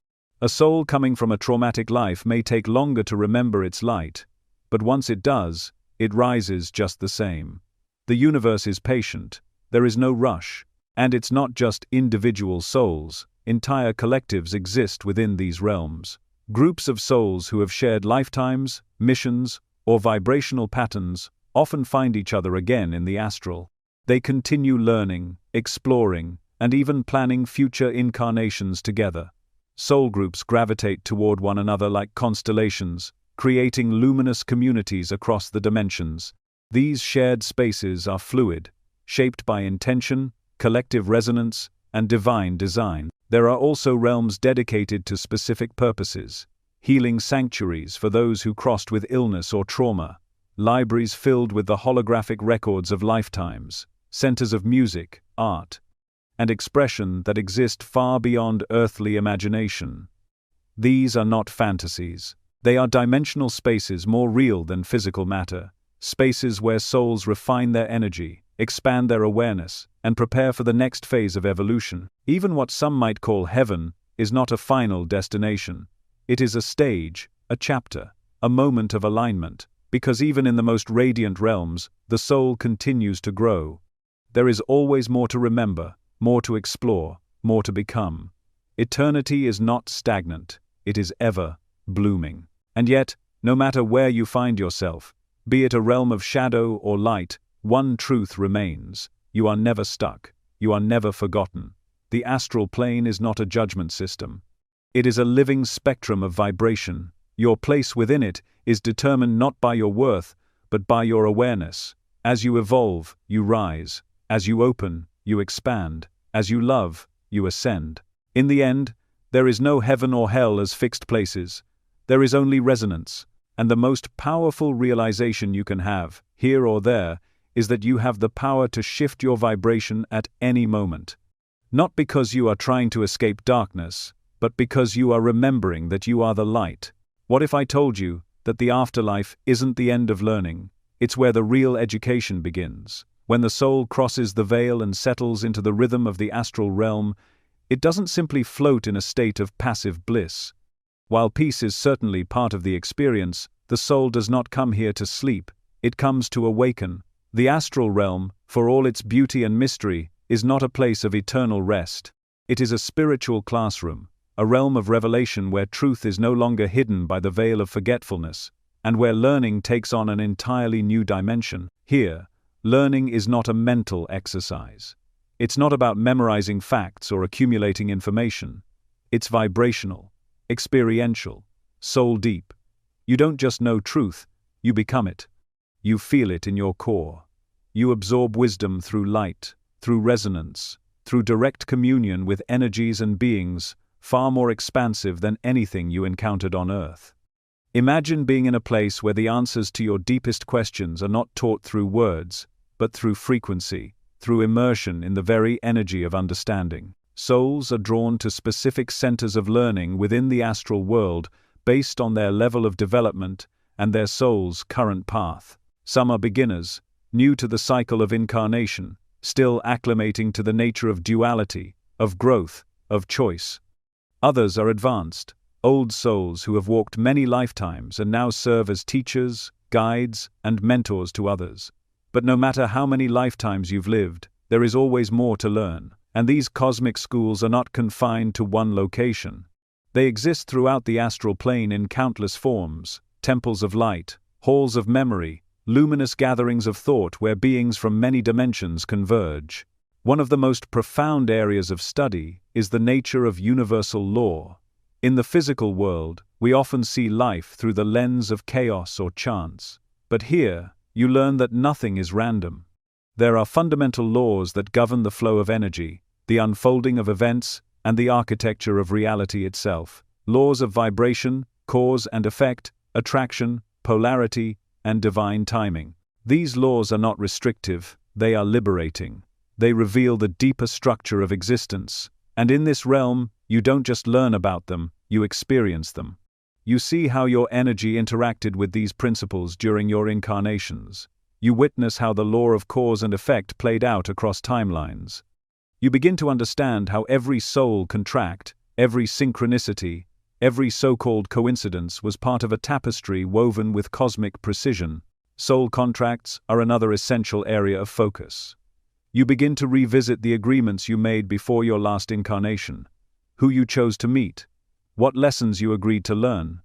A soul coming from a traumatic life may take longer to remember its light, but once it does, it rises just the same. The universe is patient, there is no rush, and it's not just individual souls, entire collectives exist within these realms. Groups of souls who have shared lifetimes, missions, or vibrational patterns often find each other again in the astral. They continue learning, exploring, and even planning future incarnations together. Soul groups gravitate toward one another like constellations, creating luminous communities across the dimensions. These shared spaces are fluid, shaped by intention, collective resonance, and divine design. There are also realms dedicated to specific purposes: healing sanctuaries for those who crossed with illness or trauma, libraries filled with the holographic records of lifetimes, centers of music, art, and expression that exist far beyond earthly imagination. These are not fantasies. They are dimensional spaces more real than physical matter, spaces where souls refine their energy, expand their awareness, and prepare for the next phase of evolution. Even what some might call heaven is not a final destination. It is a stage, a chapter, a moment of alignment, because even in the most radiant realms, the soul continues to grow. There is always more to remember, more to explore, more to become. Eternity is not stagnant, it is ever blooming. And yet, no matter where you find yourself, be it a realm of shadow or light, one truth remains: you are never stuck, you are never forgotten. The astral plane is not a judgment system. It is a living spectrum of vibration. Your place within it is determined not by your worth, but by your awareness. As you evolve, you rise. As you open, you expand. As you love, you ascend. In the end, there is no heaven or hell as fixed places. There is only resonance, and the most powerful realization you can have, here or there, is that you have the power to shift your vibration at any moment. Not because you are trying to escape darkness, but because you are remembering that you are the light. What if I told you that the afterlife isn't the end of learning? It's where the real education begins. When the soul crosses the veil and settles into the rhythm of the astral realm, it doesn't simply float in a state of passive bliss. While peace is certainly part of the experience, the soul does not come here to sleep, it comes to awaken. The astral realm, for all its beauty and mystery, is not a place of eternal rest. It is a spiritual classroom, a realm of revelation where truth is no longer hidden by the veil of forgetfulness, and where learning takes on an entirely new dimension. Here, learning is not a mental exercise. It's not about memorizing facts or accumulating information. It's vibrational, experiential, soul-deep. You don't just know truth, you become it. You feel it in your core. You absorb wisdom through light, through resonance, through direct communion with energies and beings far more expansive than anything you encountered on Earth. Imagine being in a place where the answers to your deepest questions are not taught through words, but through frequency, through immersion in the very energy of understanding. Souls are drawn to specific centers of learning within the astral world based on their level of development and their soul's current path. Some are beginners, new to the cycle of incarnation, still acclimating to the nature of duality, of growth, of choice. Others are advanced, old souls who have walked many lifetimes and now serve as teachers, guides, and mentors to others. But no matter how many lifetimes you've lived, there is always more to learn, and these cosmic schools are not confined to one location. They exist throughout the astral plane in countless forms: temples of light, halls of memory, luminous gatherings of thought where beings from many dimensions converge. One of the most profound areas of study is the nature of universal law. In the physical world, we often see life through the lens of chaos or chance. But here, you learn that nothing is random. There are fundamental laws that govern the flow of energy, the unfolding of events, and the architecture of reality itself. Laws of vibration, cause and effect, attraction, polarity, and divine timing. These laws are not restrictive, they are liberating. They reveal the deeper structure of existence, and in this realm, you don't just learn about them, you experience them. You see how your energy interacted with these principles during your incarnations. You witness how the law of cause and effect played out across timelines. You begin to understand how every soul contract, every synchronicity, every so-called coincidence was part of a tapestry woven with cosmic precision. Soul contracts are another essential area of focus. You begin to revisit the agreements you made before your last incarnation, who you chose to meet, what lessons you agreed to learn,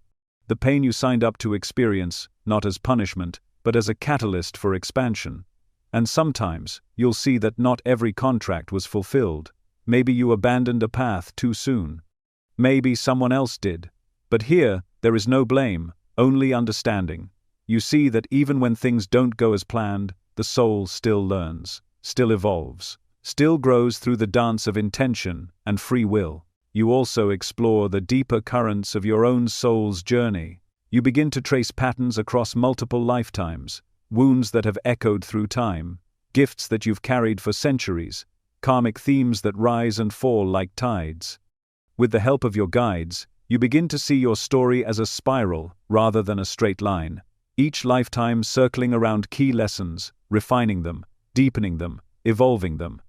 the pain you signed up to experience, not as punishment, but as a catalyst for expansion. And sometimes, you'll see that not every contract was fulfilled. Maybe you abandoned a path too soon. Maybe someone else did. But here, there is no blame, only understanding. You see that even when things don't go as planned, the soul still learns, still evolves. still grows through the dance of intention and free will. You also explore the deeper currents of your own soul's journey. You begin to trace patterns across multiple lifetimes, wounds that have echoed through time, gifts that you've carried for centuries, karmic themes that rise and fall like tides. With the help of your guides, you begin to see your story as a spiral rather than a straight line, each lifetime circling around key lessons, refining them, deepening them, evolving them.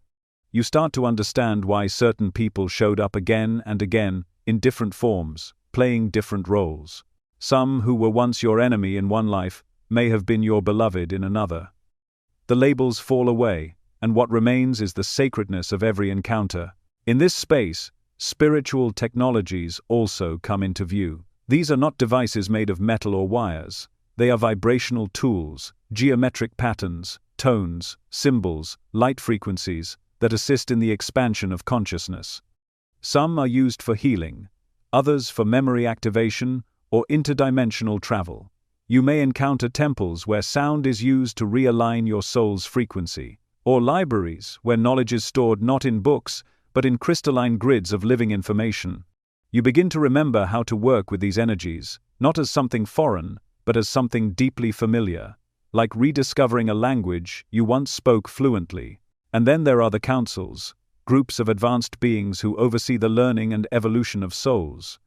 You start to understand why certain people showed up again and again in different forms, playing different roles. Some who were once your enemy in one life may have been your beloved in another. The labels fall away, and what remains is the sacredness of every encounter. In this space, spiritual technologies also come into view. These are not devices made of metal or wires. They are vibrational tools, geometric patterns, tones, symbols, light frequencies that assist in the expansion of consciousness. Some are used for healing, others for memory activation or interdimensional travel. You may encounter temples where sound is used to realign your soul's frequency, or libraries where knowledge is stored not in books but in crystalline grids of living information. You begin to remember how to work with these energies, not as something foreign, but as something deeply familiar, like rediscovering a language you once spoke fluently. And then there are the councils, groups of advanced beings who oversee the learning and evolution of souls.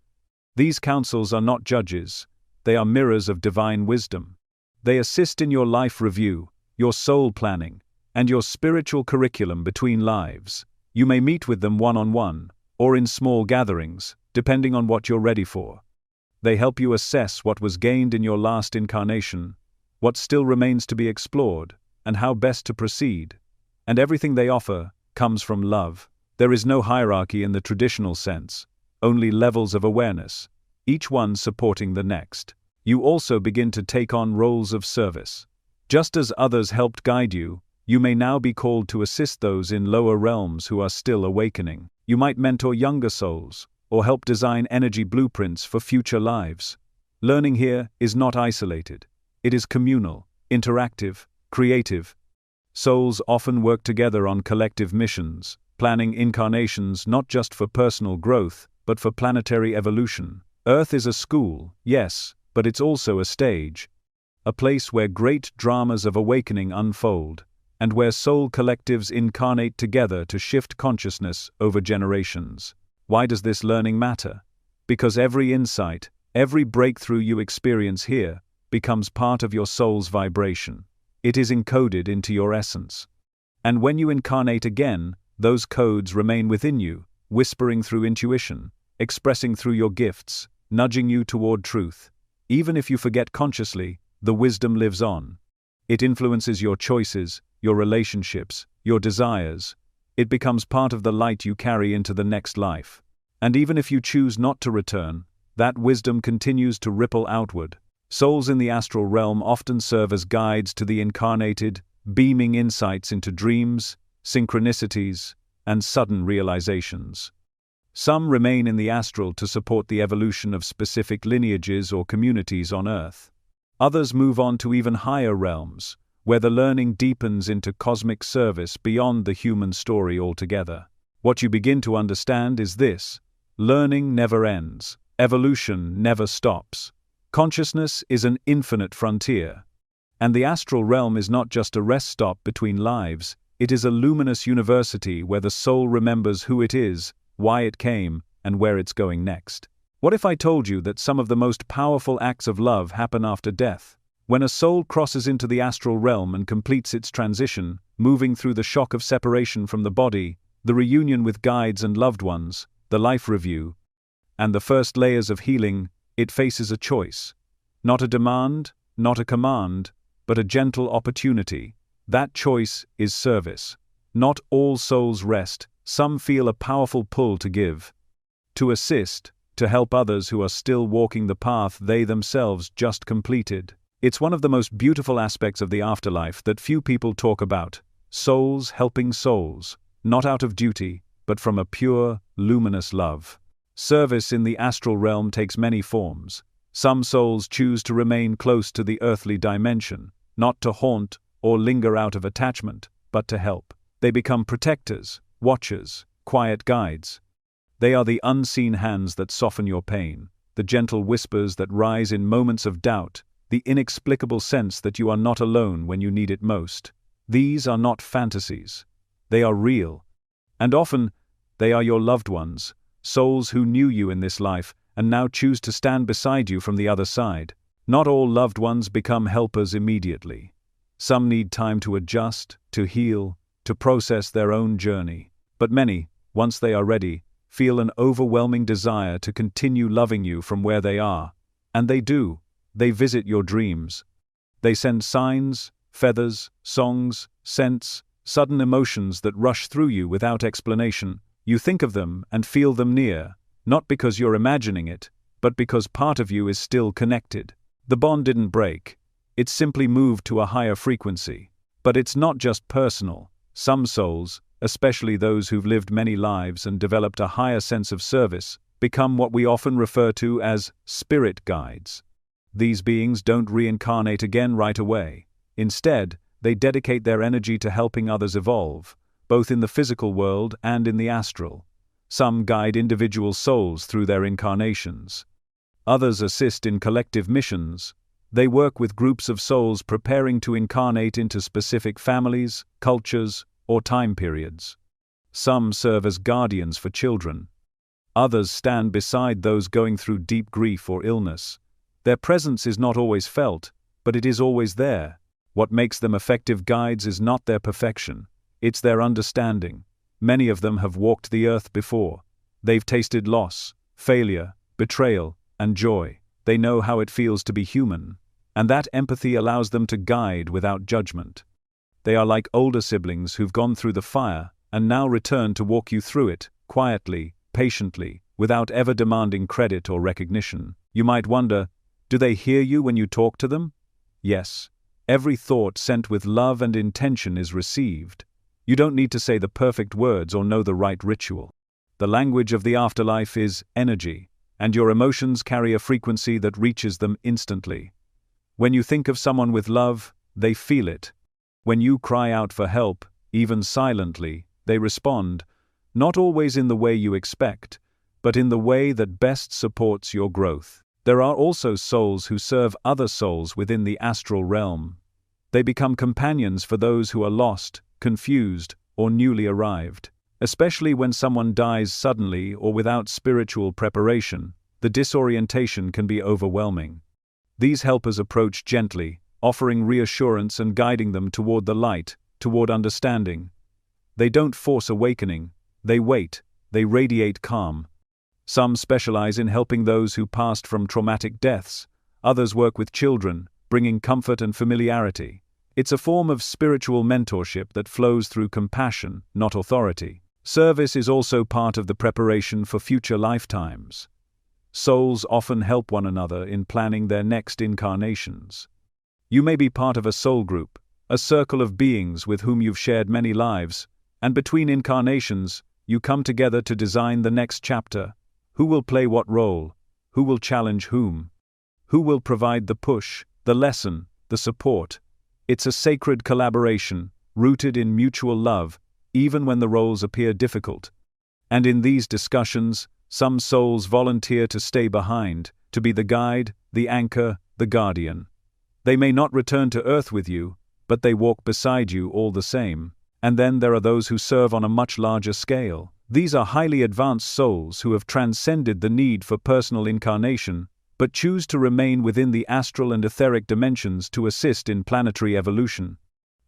These councils are not judges, they are mirrors of divine wisdom. They assist in your life review, your soul planning, and your spiritual curriculum between lives. You may meet with them one-on-one, or in small gatherings, depending on what you're ready for. They help you assess what was gained in your last incarnation, what still remains to be explored, and how best to proceed. And everything they offer comes from love. There is no hierarchy in the traditional sense, only levels of awareness, each one supporting the next. You also begin to take on roles of service. Just as others helped guide you, you may now be called to assist those in lower realms who are still awakening. You might mentor younger souls, or help design energy blueprints for future lives. Learning here is not isolated. It is communal, interactive, creative. Souls often work together on collective missions, planning incarnations not just for personal growth, but for planetary evolution. Earth is a school, yes, but it's also a stage. A place where great dramas of awakening unfold, and where soul collectives incarnate together to shift consciousness over generations. Why does this learning matter? Because every insight, every breakthrough you experience here, becomes part of your soul's vibration. It is encoded into your essence. And when you incarnate again, those codes remain within you, whispering through intuition, expressing through your gifts, nudging you toward truth. Even if you forget consciously, the wisdom lives on. It influences your choices, your relationships, your desires. It becomes part of the light you carry into the next life. And even if you choose not to return, that wisdom continues to ripple outward. Souls in the astral realm often serve as guides to the incarnated, beaming insights into dreams, synchronicities, and sudden realizations. Some remain in the astral to support the evolution of specific lineages or communities on Earth. Others move on to even higher realms, where the learning deepens into cosmic service beyond the human story altogether. What you begin to understand is this: learning never ends, evolution never stops. Consciousness is an infinite frontier. And the astral realm is not just a rest stop between lives, it is a luminous university where the soul remembers who it is, why it came, and where it's going next. What if I told you that some of the most powerful acts of love happen after death? When a soul crosses into the astral realm and completes its transition, moving through the shock of separation from the body, the reunion with guides and loved ones, the life review, and the first layers of healing, it faces a choice. Not a demand, not a command, but a gentle opportunity. That choice is service. Not all souls rest, some feel a powerful pull to give. To assist, to help others who are still walking the path they themselves just completed. It's one of the most beautiful aspects of the afterlife that few people talk about. Souls helping souls, not out of duty, but from a pure, luminous love. Service in the astral realm takes many forms. Some souls choose to remain close to the earthly dimension, not to haunt or linger out of attachment, but to help. They become protectors, watchers, quiet guides. They are the unseen hands that soften your pain, the gentle whispers that rise in moments of doubt, the inexplicable sense that you are not alone when you need it most. These are not fantasies. They are real. And often, they are your loved ones, souls who knew you in this life and now choose to stand beside you from the other side. Not all loved ones become helpers immediately. Some need time to adjust, to heal, to process their own journey. But many, once they are ready, feel an overwhelming desire to continue loving you from where they are. And they do. They visit your dreams. They send signs, feathers, songs, scents, sudden emotions that rush through you without explanation. You think of them and feel them near, not because you're imagining it, but because part of you is still connected. The bond didn't break. It simply moved to a higher frequency. But it's not just personal. Some souls, especially those who've lived many lives and developed a higher sense of service, become what we often refer to as spirit guides. These beings don't reincarnate again right away. Instead, they dedicate their energy to helping others evolve, both in the physical world and in the astral. Some guide individual souls through their incarnations. Others assist in collective missions. They work with groups of souls preparing to incarnate into specific families, cultures, or time periods. Some serve as guardians for children. Others stand beside those going through deep grief or illness. Their presence is not always felt, but it is always there. What makes them effective guides is not their perfection, it's their understanding. Many of them have walked the earth before. They've tasted loss, failure, betrayal, and joy. They know how it feels to be human, and that empathy allows them to guide without judgment. They are like older siblings who've gone through the fire and now return to walk you through it, quietly, patiently, without ever demanding credit or recognition. You might wonder, do they hear you when you talk to them? Yes. Every thought sent with love and intention is received. You don't need to say the perfect words or know the right ritual. The language of the afterlife is energy, and your emotions carry a frequency that reaches them instantly. When you think of someone with love, they feel it. When you cry out for help, even silently, they respond, not always in the way you expect, but in the way that best supports your growth. There are also souls who serve other souls within the astral realm. They become companions for those who are lost, confused, or newly arrived. Especially when someone dies suddenly or without spiritual preparation, the disorientation can be overwhelming. These helpers approach gently, offering reassurance and guiding them toward the light, toward understanding. They don't force awakening, they wait, they radiate calm. Some specialize in helping those who passed from traumatic deaths. Others work with children, bringing comfort and familiarity. It's a form of spiritual mentorship that flows through compassion, not authority. Service is also part of the preparation for future lifetimes. Souls often help one another in planning their next incarnations. You may be part of a soul group, a circle of beings with whom you've shared many lives, and between incarnations, you come together to design the next chapter. Who will play what role? Who will challenge whom? Who will provide the push, the lesson, the support? It's a sacred collaboration, rooted in mutual love, even when the roles appear difficult. And in these discussions, some souls volunteer to stay behind, to be the guide, the anchor, the guardian. They may not return to Earth with you, but they walk beside you all the same. And then there are those who serve on a much larger scale. These are highly advanced souls who have transcended the need for personal incarnation, but choose to remain within the astral and etheric dimensions to assist in planetary evolution.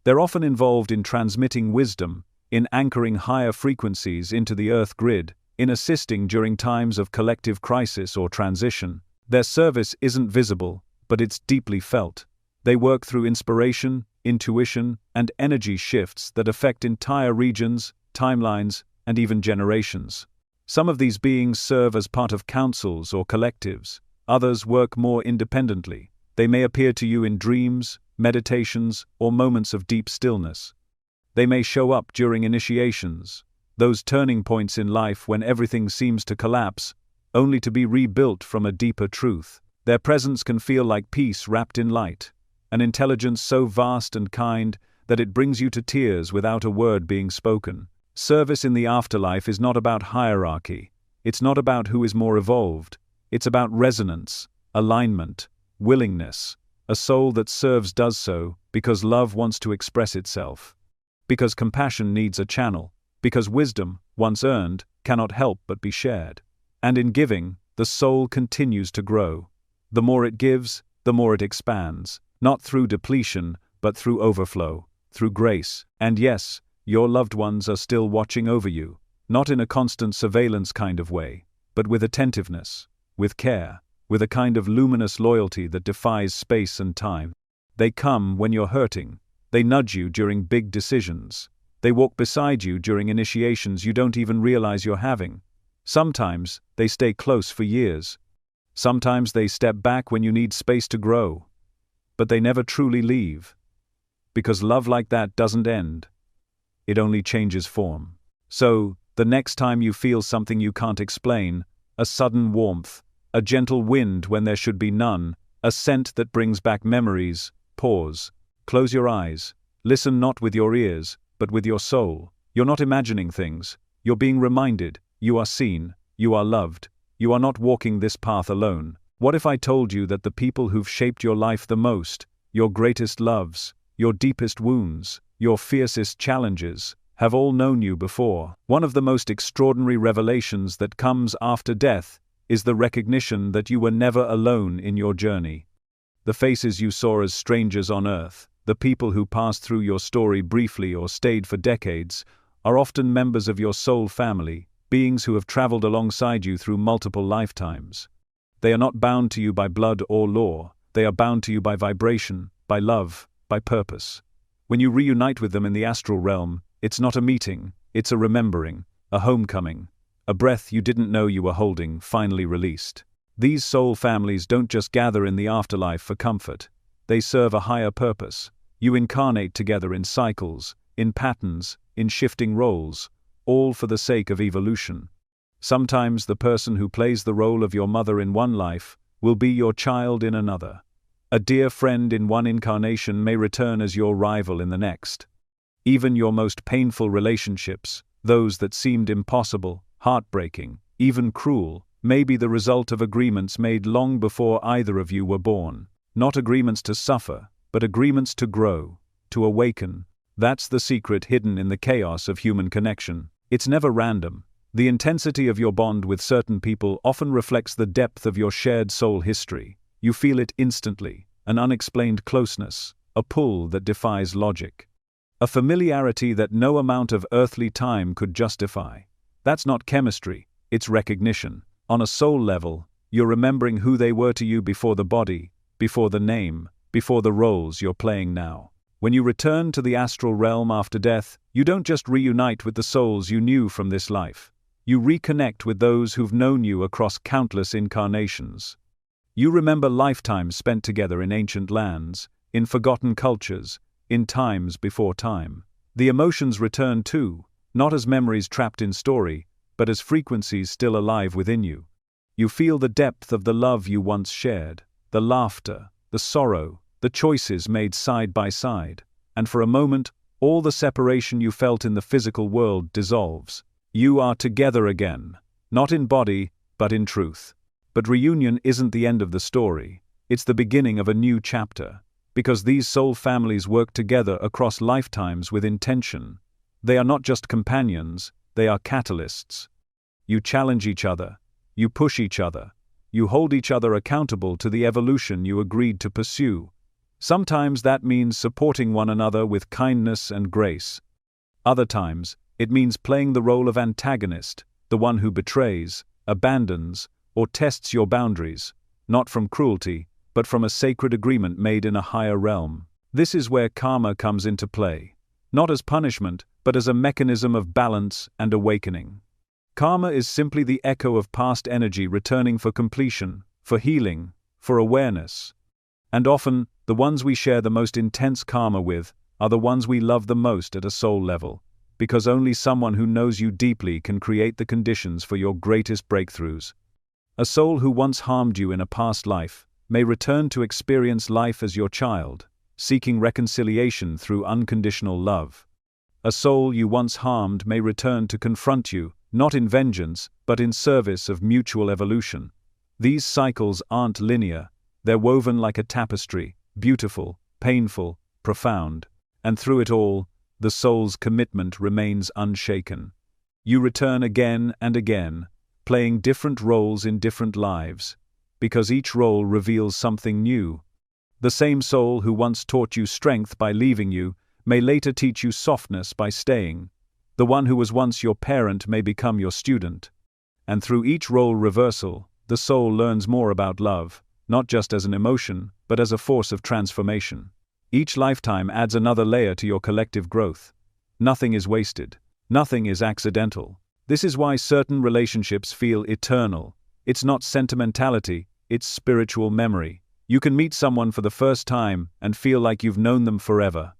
They're often involved in transmitting wisdom, in anchoring higher frequencies into the Earth grid, in assisting during times of collective crisis or transition. Their service isn't visible, but it's deeply felt. They work through inspiration, intuition, and energy shifts that affect entire regions, timelines, and even generations. Some of these beings serve as part of councils or collectives. Others work more independently. They may appear to you in dreams, meditations, or moments of deep stillness. They may show up during initiations, those turning points in life when everything seems to collapse, only to be rebuilt from a deeper truth. Their presence can feel like peace wrapped in light, an intelligence so vast and kind that it brings you to tears without a word being spoken. Service in the afterlife is not about hierarchy. It's not about who is more evolved. It's about resonance, alignment, willingness. A soul that serves does so because love wants to express itself. Because compassion needs a channel. Because wisdom, once earned, cannot help but be shared. And in giving, the soul continues to grow. The more it gives, the more it expands, not through depletion, but through overflow, through grace. And yes, your loved ones are still watching over you, not in a constant surveillance kind of way, but with attentiveness, with care, with a kind of luminous loyalty that defies space and time. They come when you're hurting. They nudge you during big decisions. They walk beside you during initiations you don't even realize you're having. Sometimes they stay close for years. Sometimes they step back when you need space to grow. But they never truly leave. Because love like that doesn't end. It only changes form. So, the next time you feel something you can't explain, a sudden warmth, a gentle wind when there should be none, a scent that brings back memories, pause, close your eyes, listen not with your ears, but with your soul. You're not imagining things, you're being reminded, you are seen, you are loved, you are not walking this path alone. What if I told you that the people who've shaped your life the most, your greatest loves, your deepest wounds, your fiercest challenges, have all known you before? One of the most extraordinary revelations that comes after death is the recognition that you were never alone in your journey. The faces you saw as strangers on earth, the people who passed through your story briefly or stayed for decades, are often members of your soul family, beings who have traveled alongside you through multiple lifetimes. They are not bound to you by blood or law, they are bound to you by vibration, by love, by purpose. When you reunite with them in the astral realm, it's not a meeting, it's a remembering, a homecoming, a breath you didn't know you were holding, finally released. These soul families don't just gather in the afterlife for comfort, they serve a higher purpose. You incarnate together in cycles, in patterns, in shifting roles, all for the sake of evolution. Sometimes the person who plays the role of your mother in one life will be your child in another. A dear friend in one incarnation may return as your rival in the next. Even your most painful relationships, those that seemed impossible, heartbreaking, even cruel, may be the result of agreements made long before either of you were born. Not agreements to suffer, but agreements to grow, to awaken. That's the secret hidden in the chaos of human connection. It's never random. The intensity of your bond with certain people often reflects the depth of your shared soul history. You feel it instantly, an unexplained closeness, a pull that defies logic. A familiarity that no amount of earthly time could justify. That's not chemistry, it's recognition. On a soul level, you're remembering who they were to you before the body, before the name, before the roles you're playing now. When you return to the astral realm after death, you don't just reunite with the souls you knew from this life. You reconnect with those who've known you across countless incarnations. You remember lifetimes spent together in ancient lands, in forgotten cultures, in times before time. The emotions return too, not as memories trapped in story, but as frequencies still alive within you. You feel the depth of the love you once shared, the laughter, the sorrow, the choices made side by side, and for a moment, all the separation you felt in the physical world dissolves. You are together again, not in body, but in truth. But reunion isn't the end of the story, it's the beginning of a new chapter, because these soul families work together across lifetimes with intention. They are not just companions, they are catalysts. You challenge each other, you push each other, you hold each other accountable to the evolution you agreed to pursue. Sometimes that means supporting one another with kindness and grace. Other times, it means playing the role of antagonist, the one who betrays, abandons, or tests your boundaries, not from cruelty, but from a sacred agreement made in a higher realm. This is where karma comes into play, not as punishment, but as a mechanism of balance and awakening. Karma is simply the echo of past energy returning for completion, for healing, for awareness. And often, the ones we share the most intense karma with are the ones we love the most at a soul level, because only someone who knows you deeply can create the conditions for your greatest breakthroughs. A soul who once harmed you in a past life may return to experience life as your child, seeking reconciliation through unconditional love. A soul you once harmed may return to confront you, not in vengeance, but in service of mutual evolution. These cycles aren't linear, they're woven like a tapestry, beautiful, painful, profound. And through it all, the soul's commitment remains unshaken. You return again and again, playing different roles in different lives, because each role reveals something new. The same soul who once taught you strength by leaving you may later teach you softness by staying. The one who was once your parent may become your student. And through each role reversal, the soul learns more about love, not just as an emotion, but as a force of transformation. Each lifetime adds another layer to your collective growth. Nothing is wasted. Nothing is accidental. This is why certain relationships feel eternal. It's not sentimentality, it's spiritual memory. You can meet someone for the first time and feel like you've known them forever.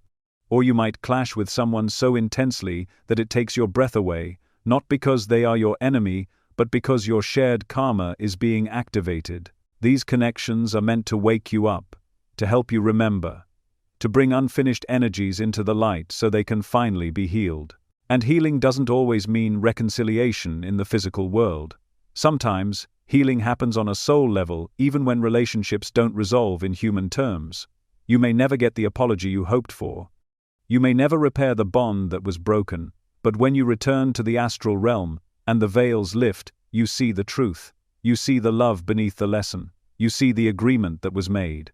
Or you might clash with someone so intensely that it takes your breath away, not because they are your enemy, but because your shared karma is being activated. These connections are meant to wake you up, to help you remember, to bring unfinished energies into the light so they can finally be healed. And healing doesn't always mean reconciliation in the physical world. Sometimes, healing happens on a soul level even when relationships don't resolve in human terms. You may never get the apology you hoped for. You may never repair the bond that was broken, but when you return to the astral realm, and the veils lift, you see the truth. You see the love beneath the lesson. You see the agreement that was made.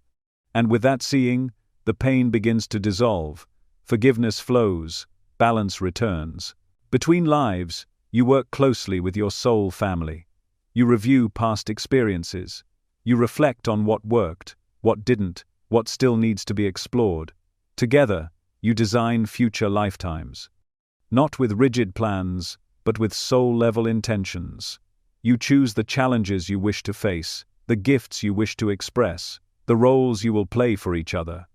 And with that seeing, the pain begins to dissolve. Forgiveness flows. Balance returns. Between lives, you work closely with your soul family. You review past experiences. You reflect on what worked, what didn't, what still needs to be explored. Together, you design future lifetimes. Not with rigid plans, but with soul-level intentions. You choose the challenges you wish to face, the gifts you wish to express, the roles you will play for each other.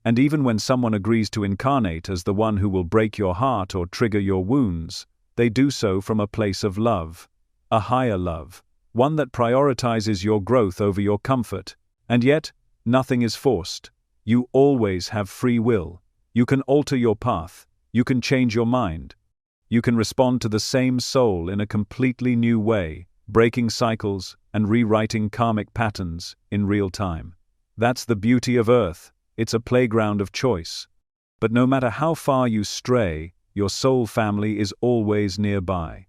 And even when someone agrees to incarnate as the one who will break your heart or trigger your wounds, they do so from a place of love, a higher love, one that prioritizes your growth over your comfort. And yet, nothing is forced. You always have free will. You can alter your path. You can change your mind. You can respond to the same soul in a completely new way, breaking cycles and rewriting karmic patterns in real time. That's the beauty of Earth. It's a playground of choice. But no matter how far you stray, your soul family is always nearby.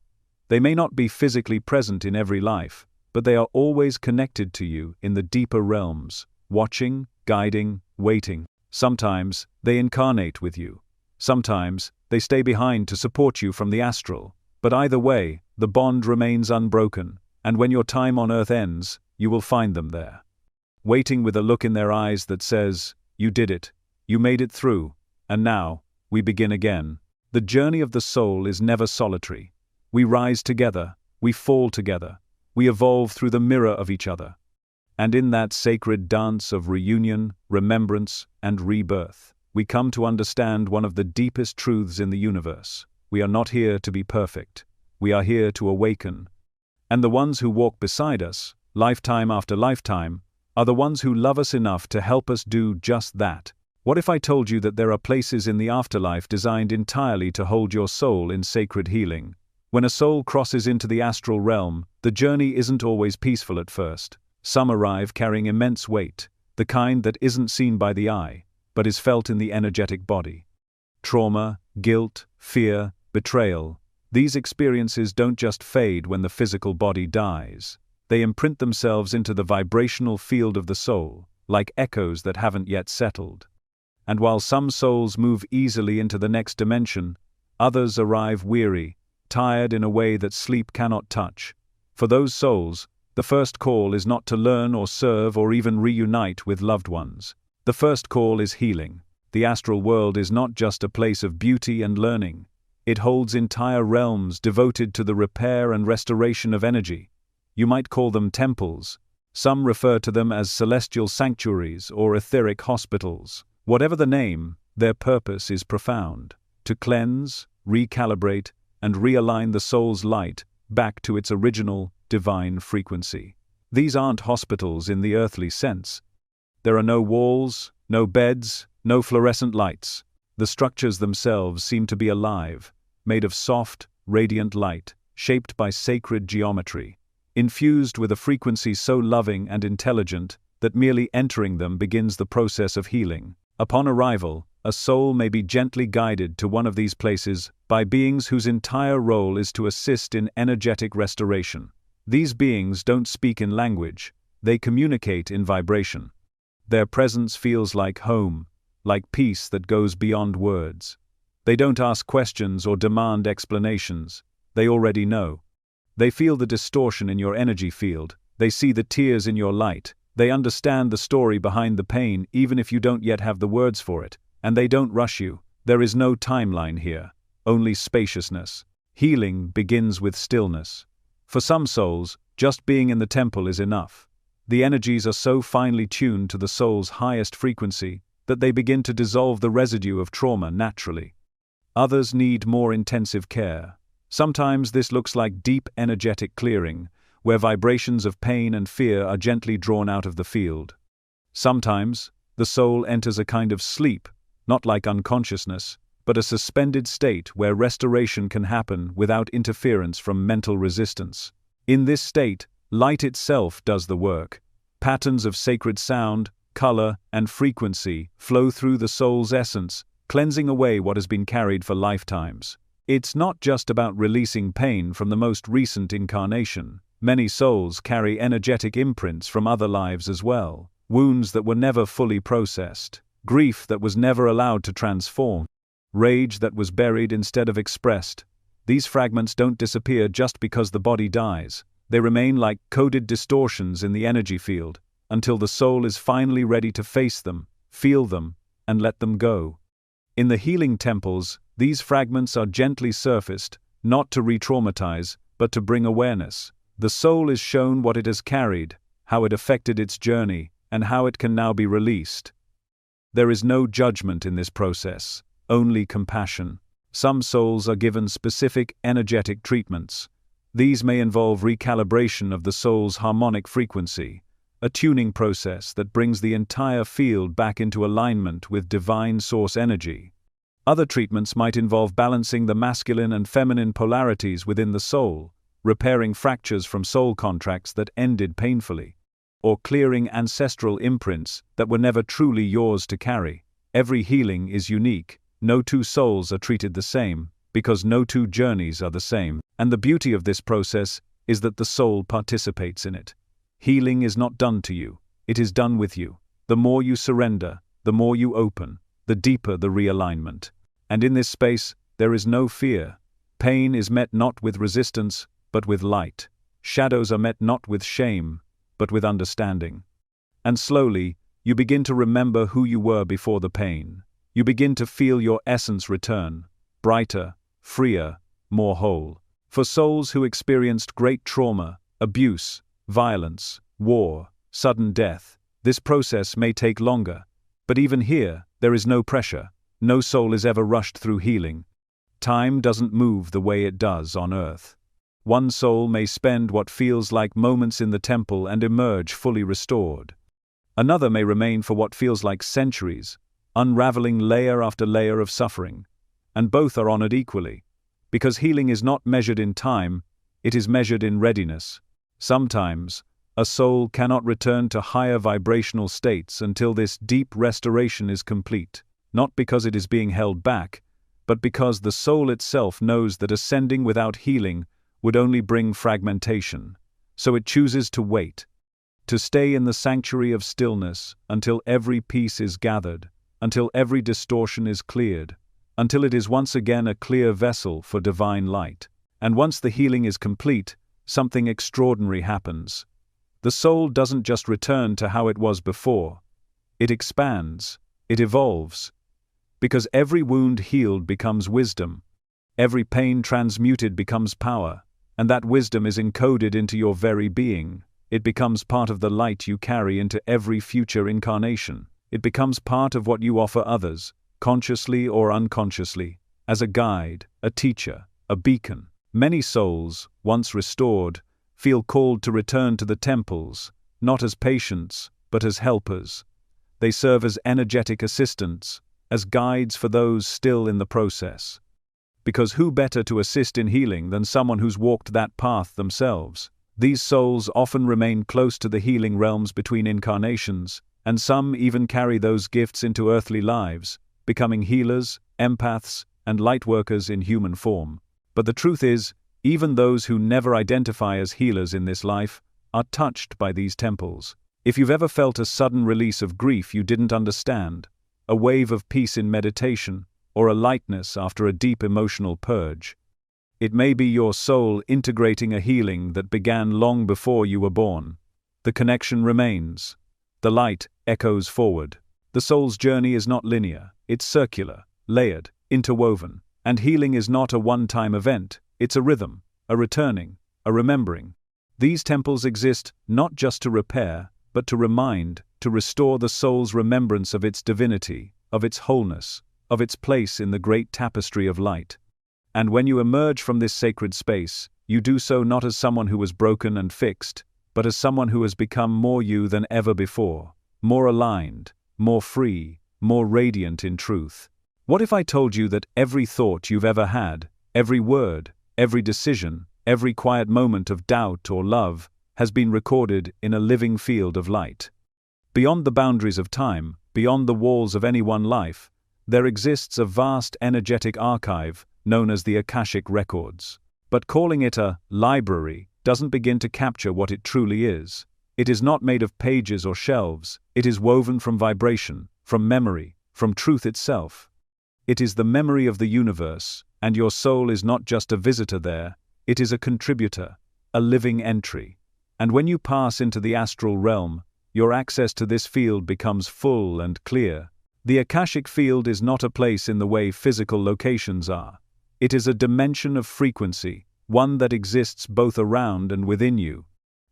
They may not be physically present in every life, but they are always connected to you in the deeper realms, watching, guiding, waiting. Sometimes, they incarnate with you. Sometimes, they stay behind to support you from the astral. But either way, the bond remains unbroken, and when your time on Earth ends, you will find them there. Waiting with a look in their eyes that says, "You did it. You made it through. And now, we begin again." The journey of the soul is never solitary. We rise together, we fall together, we evolve through the mirror of each other. And in that sacred dance of reunion, remembrance, and rebirth, we come to understand one of the deepest truths in the universe. We are not here to be perfect. We are here to awaken. And the ones who walk beside us, lifetime after lifetime, are the ones who love us enough to help us do just that. What if I told you that there are places in the afterlife designed entirely to hold your soul in sacred healing? When a soul crosses into the astral realm, the journey isn't always peaceful at first. Some arrive carrying immense weight, the kind that isn't seen by the eye, but is felt in the energetic body. Trauma, guilt, fear, betrayal. These experiences don't just fade when the physical body dies. They imprint themselves into the vibrational field of the soul, like echoes that haven't yet settled. And while some souls move easily into the next dimension, others arrive weary, tired in a way that sleep cannot touch. For those souls, the first call is not to learn or serve or even reunite with loved ones. The first call is healing. The astral world is not just a place of beauty and learning. It holds entire realms devoted to the repair and restoration of energy. You might call them temples. Some refer to them as celestial sanctuaries or etheric hospitals. Whatever the name, their purpose is profound: to cleanse, recalibrate, and realign the soul's light back to its original, divine frequency. These aren't hospitals in the earthly sense. There are no walls, no beds, No fluorescent lights. The structures themselves seem to be alive, made of soft, radiant light, shaped by sacred geometry, infused with a frequency so loving and intelligent that merely entering them begins the process of healing. Upon arrival, a soul may be gently guided to one of these places by beings whose entire role is to assist in energetic restoration. These beings don't speak in language, they communicate in vibration. Their presence feels like home, like peace that goes beyond words. They don't ask questions or demand explanations, they already know. They feel the distortion in your energy field, they see the tears in your light, they understand the story behind the pain even if you don't yet have the words for it, and they don't rush you. There is no timeline here, only spaciousness. Healing begins with stillness. For some souls, just being in the temple is enough. The energies are so finely tuned to the soul's highest frequency that they begin to dissolve the residue of trauma naturally. Others need more intensive care. Sometimes this looks like deep energetic clearing, where vibrations of pain and fear are gently drawn out of the field. Sometimes, the soul enters a kind of sleep, not like unconsciousness, but a suspended state where restoration can happen without interference from mental resistance. In this state, light itself does the work. Patterns of sacred sound, color, and frequency flow through the soul's essence, cleansing away what has been carried for lifetimes. It's not just about releasing pain from the most recent incarnation. Many souls carry energetic imprints from other lives as well. Wounds that were never fully processed. Grief that was never allowed to transform. Rage that was buried instead of expressed. These fragments don't disappear just because the body dies. They remain like coded distortions in the energy field, until the soul is finally ready to face them, feel them, and let them go. In the healing temples, these fragments are gently surfaced, not to re-traumatize, but to bring awareness. The soul is shown what it has carried, how it affected its journey, and how it can now be released. There is no judgment in this process, only compassion. Some souls are given specific energetic treatments. These may involve recalibration of the soul's harmonic frequency, a tuning process that brings the entire field back into alignment with divine source energy. Other treatments might involve balancing the masculine and feminine polarities within the soul, repairing fractures from soul contracts that ended painfully, or clearing ancestral imprints that were never truly yours to carry. Every healing is unique. No two souls are treated the same, because no two journeys are the same, and the beauty of this process is that the soul participates in it. Healing is not done to you, it is done with you. The more you surrender, the more you open, the deeper the realignment. And in this space, there is no fear. Pain is met not with resistance, but with light. Shadows are met not with shame, but with understanding. And slowly, you begin to remember who you were before the pain. You begin to feel your essence return, brighter, freer, more whole. For souls who experienced great trauma, abuse, violence, war, sudden death, this process may take longer. But even here, there is no pressure. No soul is ever rushed through healing. Time doesn't move the way it does on earth. One soul may spend what feels like moments in the temple and emerge fully restored. Another may remain for what feels like centuries, unraveling layer after layer of suffering. And both are honored equally. Because healing is not measured in time, it is measured in readiness. Sometimes, a soul cannot return to higher vibrational states until this deep restoration is complete, not because it is being held back, but because the soul itself knows that ascending without healing would only bring fragmentation. So it chooses to wait, to stay in the sanctuary of stillness until every piece is gathered, until every distortion is cleared, until it is once again a clear vessel for divine light. And once the healing is complete, something extraordinary happens. The soul doesn't just return to how it was before. It expands, it evolves. Because every wound healed becomes wisdom. Every pain transmuted becomes power, and that wisdom is encoded into your very being. It becomes part of the light you carry into every future incarnation. It becomes part of what you offer others, consciously or unconsciously, as a guide, a teacher, a beacon. Many souls, once restored, feel called to return to the temples, not as patients, but as helpers. They serve as energetic assistants, as guides for those still in the process. Because who better to assist in healing than someone who's walked that path themselves? These souls often remain close to the healing realms between incarnations, and some even carry those gifts into earthly lives, becoming healers, empaths, and lightworkers in human form. But the truth is, even those who never identify as healers in this life are touched by these temples. If you've ever felt a sudden release of grief you didn't understand, a wave of peace in meditation, or a lightness after a deep emotional purge, it may be your soul integrating a healing that began long before you were born. The connection remains. The light echoes forward. The soul's journey is not linear, it's circular, layered, interwoven. And healing is not a one-time event, it's a rhythm, a returning, a remembering. These temples exist not just to repair, but to remind, to restore the soul's remembrance of its divinity, of its wholeness, of its place in the great tapestry of light. And when you emerge from this sacred space, you do so not as someone who was broken and fixed, but as someone who has become more you than ever before, more aligned, more free, more radiant in truth. What if I told you that every thought you've ever had, every word, every decision, every quiet moment of doubt or love, has been recorded in a living field of light? Beyond the boundaries of time, beyond the walls of any one life, there exists a vast energetic archive known as the Akashic Records. But calling it a library doesn't begin to capture what it truly is. It is not made of pages or shelves, it is woven from vibration, from memory, from truth itself. It is the memory of the universe, and your soul is not just a visitor there, it is a contributor, a living entry. And when you pass into the astral realm, your access to this field becomes full and clear. The Akashic field is not a place in the way physical locations are. It is a dimension of frequency, one that exists both around and within you.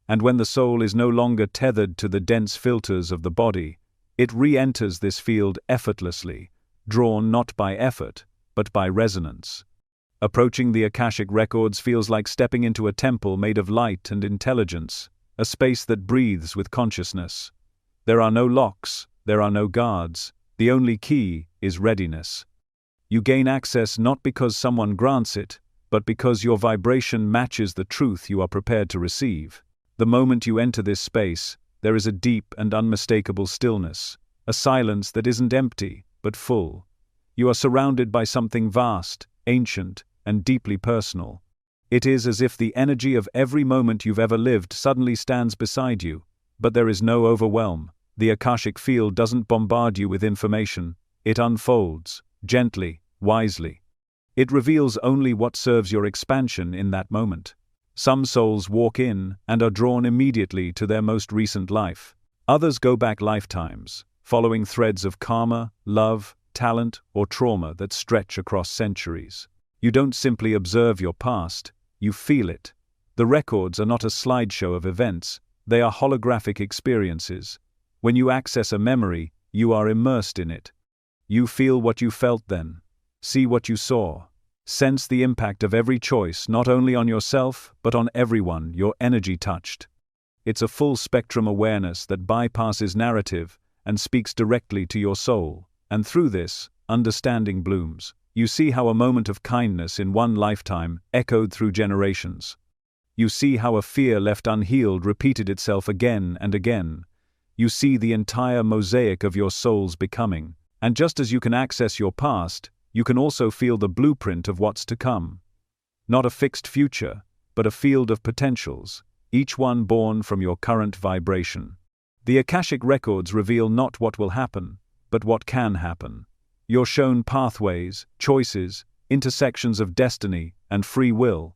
And when the soul is no longer tethered to the dense filters of the body, it re-enters this field effortlessly, drawn not by effort, but by resonance. Approaching the Akashic Records feels like stepping into a temple made of light and intelligence, a space that breathes with consciousness. There are no locks, there are no guards, the only key is readiness. You gain access not because someone grants it, but because your vibration matches the truth you are prepared to receive. The moment you enter this space, there is a deep and unmistakable stillness, a silence that isn't empty, but full. You are surrounded by something vast, ancient, and deeply personal. It is as if the energy of every moment you've ever lived suddenly stands beside you, but there is no overwhelm. The Akashic field doesn't bombard you with information, it unfolds, gently, wisely. It reveals only what serves your expansion in that moment. Some souls walk in and are drawn immediately to their most recent life. Others go back lifetimes, following threads of karma, love, talent, or trauma that stretch across centuries. You don't simply observe your past, you feel it. The records are not a slideshow of events, they are holographic experiences. When you access a memory, you are immersed in it. You feel what you felt then, see what you saw, sense the impact of every choice not only on yourself but on everyone your energy touched. It's a full-spectrum awareness that bypasses narrative and speaks directly to your soul, and through this, understanding blooms. You see how a moment of kindness in one lifetime echoed through generations. You see how a fear left unhealed repeated itself again and again. You see the entire mosaic of your soul's becoming. And just as you can access your past, you can also feel the blueprint of what's to come. Not a fixed future, but a field of potentials, each one born from your current vibration. The Akashic Records reveal not what will happen, but what can happen. You're shown pathways, choices, intersections of destiny, and free will.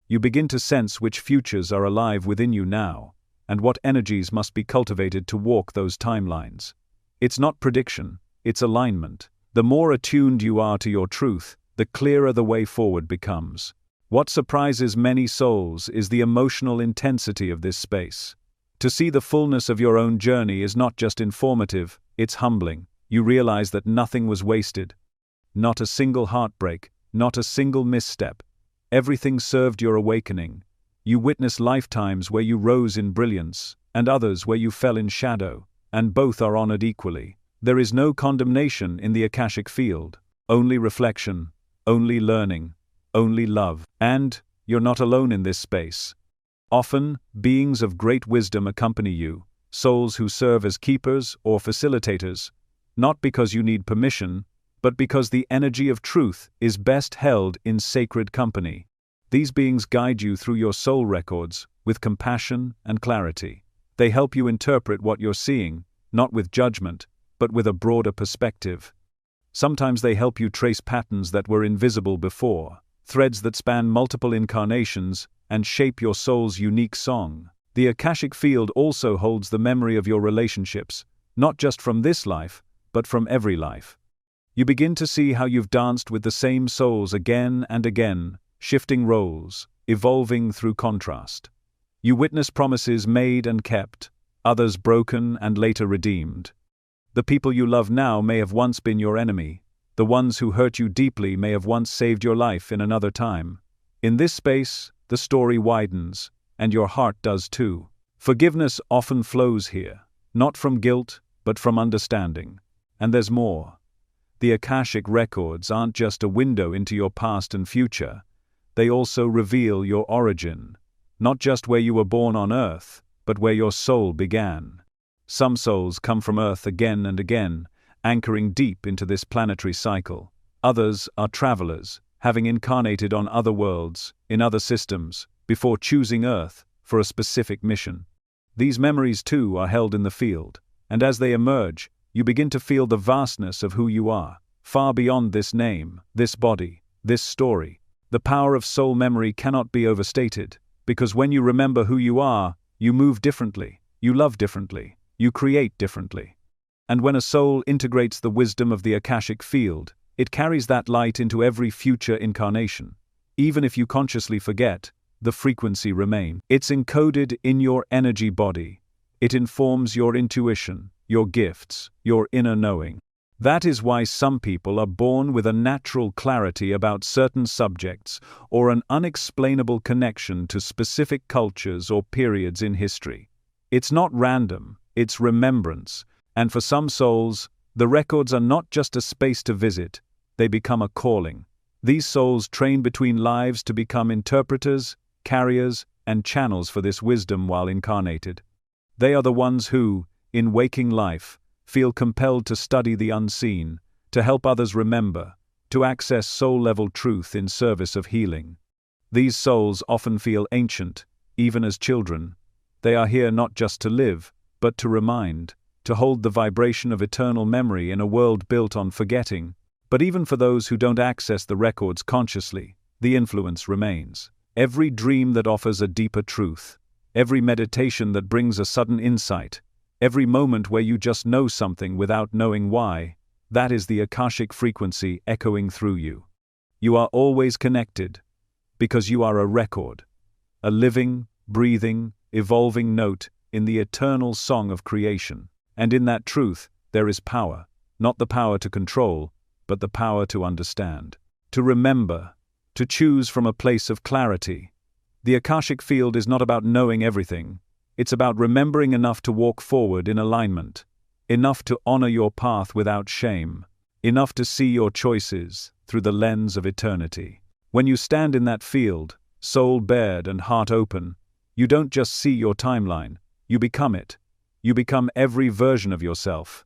You begin to sense which futures are alive within you now, and what energies must be cultivated to walk those timelines. It's not prediction, it's alignment. The more attuned you are to your truth, the clearer the way forward becomes. What surprises many souls is the emotional intensity of this space. To see the fullness of your own journey is not just informative, it's humbling. You realize that nothing was wasted. Not a single heartbreak, not a single misstep. Everything served your awakening. You witness lifetimes where you rose in brilliance, and others where you fell in shadow. and both are honored equally. There is no condemnation in the Akashic field, only reflection, only learning, only love. And you're not alone in this space. Often, beings of great wisdom accompany you, souls who serve as keepers or facilitators, not because you need permission, but because the energy of truth is best held in sacred company. These beings guide you through your soul records with compassion and clarity. They help you interpret what you're seeing, not with judgment, but with a broader perspective. Sometimes they help you trace patterns that were invisible before, threads that span multiple incarnations and shape your soul's unique song. The Akashic field also holds the memory of your relationships, not just from this life, but from every life. You begin to see how you've danced with the same souls again and again, shifting roles, evolving through contrast. You witness promises made and kept, others broken and later redeemed. The people you love now may have once been your enemy. The ones who hurt you deeply may have once saved your life in another time. In this space, the story widens, and your heart does too. Forgiveness often flows here, not from guilt, but from understanding. And there's more. The Akashic records aren't just a window into your past and future. They also reveal your origin, not just where you were born on Earth, but where your soul began. Some souls come from Earth again and again, anchoring deep into this planetary cycle. Others are travelers, having incarnated on other worlds, in other systems, before choosing Earth for a specific mission. These memories too are held in the field, and as they emerge, you begin to feel the vastness of who you are, far beyond this name, this body, this story. The power of soul memory cannot be overstated, because when you remember who you are, you move differently, you love differently, you create differently. And when a soul integrates the wisdom of the Akashic field, it carries that light into every future incarnation. Even if you consciously forget, the frequency remains. It's encoded in your energy body. It informs your intuition, your gifts, your inner knowing. That is why some people are born with a natural clarity about certain subjects or an unexplainable connection to specific cultures or periods in history. It's not random, it's remembrance, and for some souls, the records are not just a space to visit, they become a calling. These souls train between lives to become interpreters, carriers, and channels for this wisdom while incarnated. They are the ones who, in waking life, feel compelled to study the unseen, to help others remember, to access soul-level truth in service of healing. These souls often feel ancient, even as children. They are here not just to live, but to remind, to hold the vibration of eternal memory in a world built on forgetting. But even for those who don't access the records consciously, the influence remains. Every dream that offers a deeper truth, every meditation that brings a sudden insight, every moment where you just know something without knowing why, that is the Akashic frequency echoing through you. You are always connected, because you are a record, a living, breathing, evolving note in the eternal song of creation. And in that truth, there is power, not the power to control, but the power to understand, to remember, to choose from a place of clarity. The Akashic field is not about knowing everything. It's about remembering enough to walk forward in alignment, enough to honor your path without shame, enough to see your choices through the lens of eternity. When you stand in that field, soul bared and heart open, you don't just see your timeline, you become it. You become every version of yourself.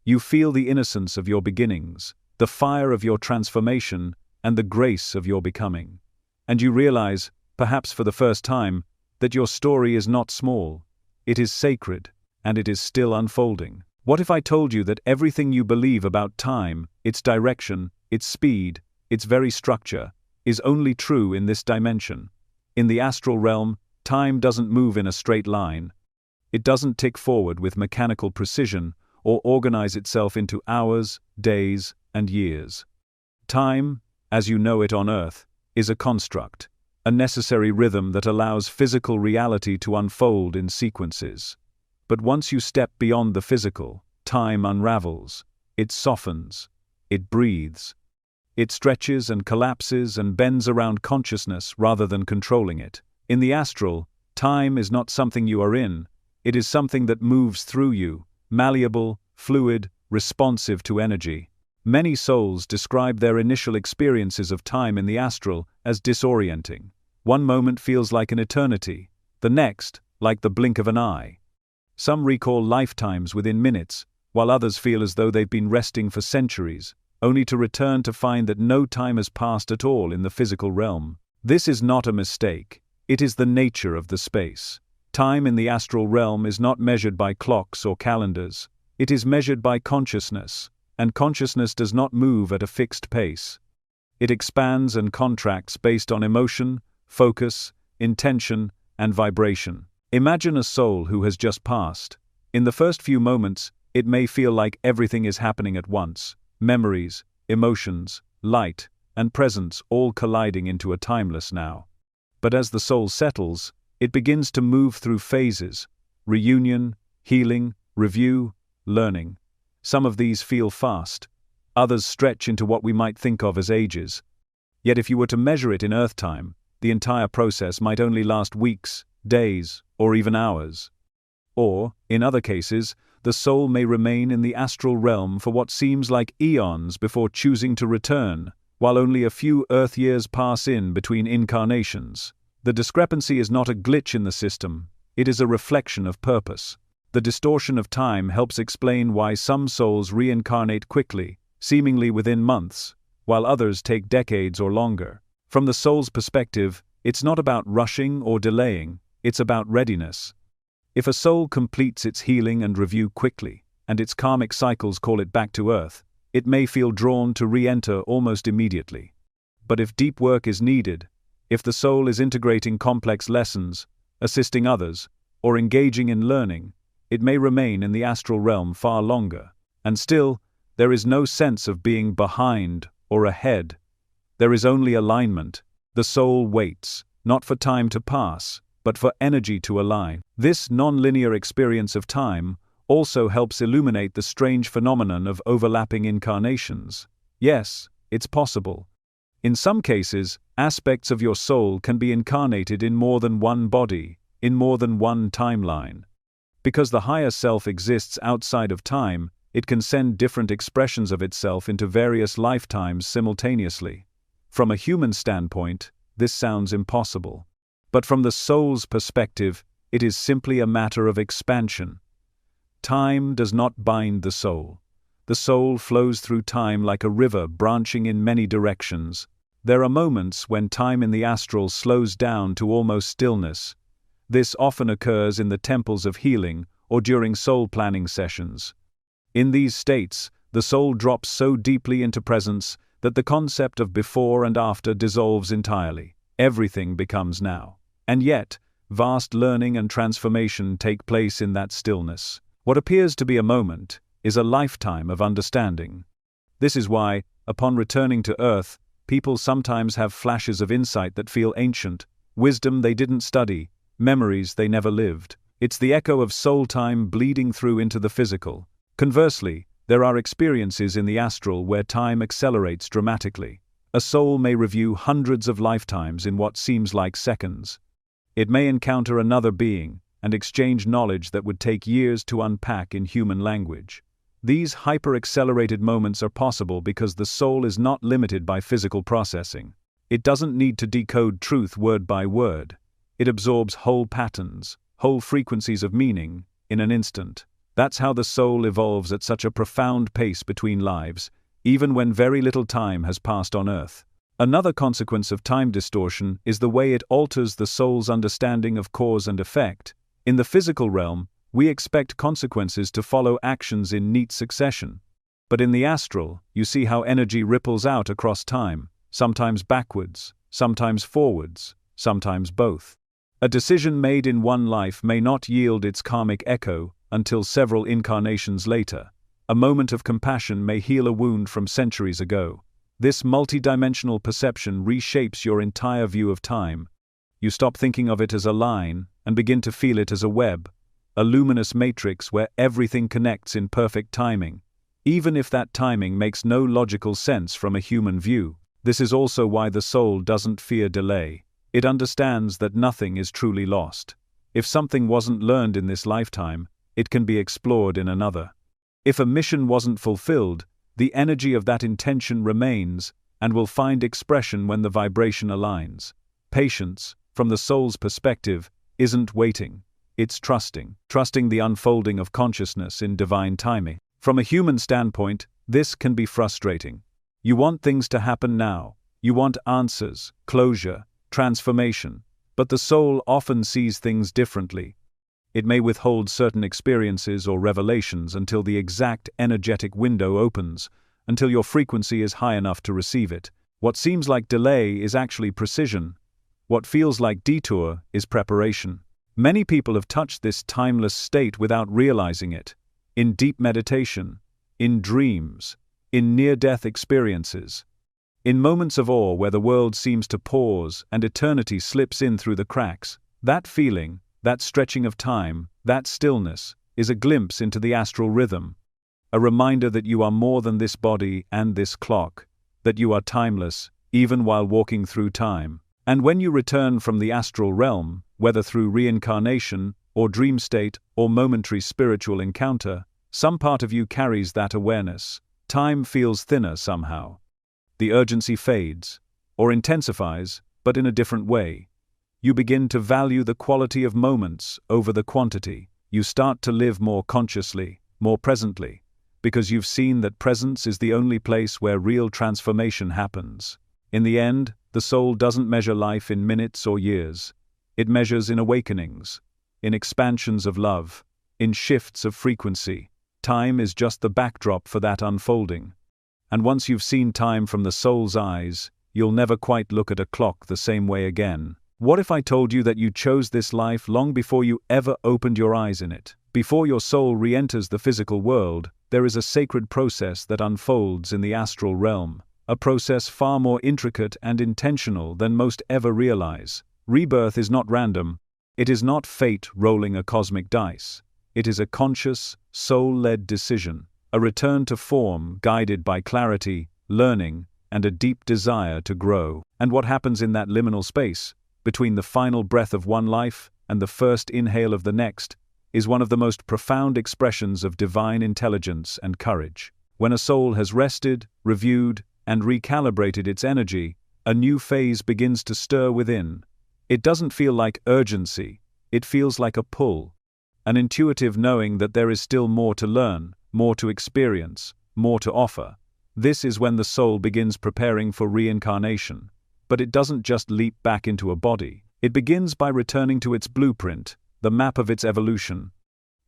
You feel the innocence of your beginnings, the fire of your transformation, and the grace of your becoming. And you realize, perhaps for the first time, that your story is not small, it is sacred, and it is still unfolding. What if I told you that everything you believe about time, its direction, its speed, its very structure, is only true in this dimension? In the astral realm, time doesn't move in a straight line. It doesn't tick forward with mechanical precision or organize itself into hours, days, and years. Time, as you know it on Earth, is a construct, a necessary rhythm that allows physical reality to unfold in sequences. But once you step beyond the physical, time unravels, it softens, it breathes. It stretches and collapses and bends around consciousness rather than controlling it. In the astral, time is not something you are in, it is something that moves through you, malleable, fluid, responsive to energy. Many souls describe their initial experiences of time in the astral as disorienting. One moment feels like an eternity, the next, like the blink of an eye. Some recall lifetimes within minutes, while others feel as though they've been resting for centuries, only to return to find that no time has passed at all in the physical realm. This is not a mistake, it is the nature of the space. Time in the astral realm is not measured by clocks or calendars, it is measured by consciousness, and consciousness does not move at a fixed pace. It expands and contracts based on emotion, focus, intention, and vibration. Imagine a soul who has just passed. In the first few moments, it may feel like everything is happening at once, memories, emotions, light, and presence all colliding into a timeless now. But as the soul settles, it begins to move through phases: reunion, healing, review, learning. Some of these feel fast, others stretch into what we might think of as ages. Yet if you were to measure it in Earth time, the entire process might only last weeks, days, or even hours. Or, in other cases, the soul may remain in the astral realm for what seems like eons before choosing to return, while only a few Earth years pass in between incarnations. The discrepancy is not a glitch in the system, it is a reflection of purpose. The distortion of time helps explain why some souls reincarnate quickly, seemingly within months, while others take decades or longer. From the soul's perspective, it's not about rushing or delaying, it's about readiness. If a soul completes its healing and review quickly, and its karmic cycles call it back to Earth, it may feel drawn to re-enter almost immediately. But if deep work is needed, if the soul is integrating complex lessons, assisting others, or engaging in learning, it may remain in the astral realm far longer. And still, there is no sense of being behind or ahead. There is only alignment. The soul waits, not for time to pass, but for energy to align. This non-linear experience of time also helps illuminate the strange phenomenon of overlapping incarnations. Yes, it's possible. In some cases, aspects of your soul can be incarnated in more than one body, in more than one timeline. Because the higher self exists outside of time, it can send different expressions of itself into various lifetimes simultaneously. From a human standpoint, this sounds impossible. But from the soul's perspective, it is simply a matter of expansion. Time does not bind the soul. The soul flows through time like a river branching in many directions. There are moments when time in the astral slows down to almost stillness. This often occurs in the temples of healing or during soul planning sessions. In these states, the soul drops so deeply into presence that the concept of before and after dissolves entirely. Everything becomes now. And yet, vast learning and transformation take place in that stillness. What appears to be a moment is a lifetime of understanding. This is why, upon returning to Earth, people sometimes have flashes of insight that feel ancient, wisdom they didn't study, memories they never lived. It's the echo of soul time bleeding through into the physical. Conversely, there are experiences in the astral where time accelerates dramatically. A soul may review hundreds of lifetimes in what seems like seconds. It may encounter another being and exchange knowledge that would take years to unpack in human language. These hyper-accelerated moments are possible because the soul is not limited by physical processing. It doesn't need to decode truth word by word. It absorbs whole patterns, whole frequencies of meaning, in an instant. That's how the soul evolves at such a profound pace between lives, even when very little time has passed on Earth. Another consequence of time distortion is the way it alters the soul's understanding of cause and effect. In the physical realm, we expect consequences to follow actions in neat succession. But in the astral, you see how energy ripples out across time, sometimes backwards, sometimes forwards, sometimes both. A decision made in one life may not yield its karmic echo until several incarnations later. A moment of compassion may heal a wound from centuries ago. This multidimensional perception reshapes your entire view of time. You stop thinking of it as a line and begin to feel it as a web, a luminous matrix where everything connects in perfect timing, even if that timing makes no logical sense from a human view. This is also why the soul doesn't fear delay. It understands that nothing is truly lost. If something wasn't learned in this lifetime, it can be explored in another. If a mission wasn't fulfilled, the energy of that intention remains and will find expression when the vibration aligns. Patience, from the soul's perspective, isn't waiting, it's trusting the unfolding of consciousness in divine timing. From a human standpoint, this can be frustrating. You want things to happen now, you want answers, closure, transformation, but the soul often sees things differently. It may withhold certain experiences or revelations until the exact energetic window opens, until your frequency is high enough to receive it. What seems like delay is actually precision. What feels like detour is preparation. Many people have touched this timeless state without realizing it. In deep meditation, in dreams, in near-death experiences, in moments of awe where the world seems to pause and eternity slips in through the cracks. That feeling, that stretching of time, that stillness, is a glimpse into the astral rhythm. A reminder that you are more than this body and this clock, that you are timeless, even while walking through time. And when you return from the astral realm, whether through reincarnation, or dream state, or momentary spiritual encounter, some part of you carries that awareness. Time feels thinner somehow. The urgency fades, or intensifies, but in a different way. You begin to value the quality of moments over the quantity. You start to live more consciously, more presently, because you've seen that presence is the only place where real transformation happens. In the end, the soul doesn't measure life in minutes or years. It measures in awakenings, in expansions of love, in shifts of frequency. Time is just the backdrop for that unfolding. And once you've seen time from the soul's eyes, you'll never quite look at a clock the same way again. What if I told you that you chose this life long before you ever opened your eyes in it? Before your soul re-enters the physical world, there is a sacred process that unfolds in the astral realm, a process far more intricate and intentional than most ever realize. Rebirth is not random. It is not fate rolling a cosmic dice. It is a conscious, soul-led decision, a return to form guided by clarity, learning, and a deep desire to grow. And what happens in that liminal space, between the final breath of one life and the first inhale of the next, is one of the most profound expressions of divine intelligence and courage. When a soul has rested, reviewed, and recalibrated its energy, a new phase begins to stir within. It doesn't feel like urgency, it feels like a pull, an intuitive knowing that there is still more to learn, more to experience, more to offer. This is when the soul begins preparing for reincarnation. But it doesn't just leap back into a body. It begins by returning to its blueprint, the map of its evolution.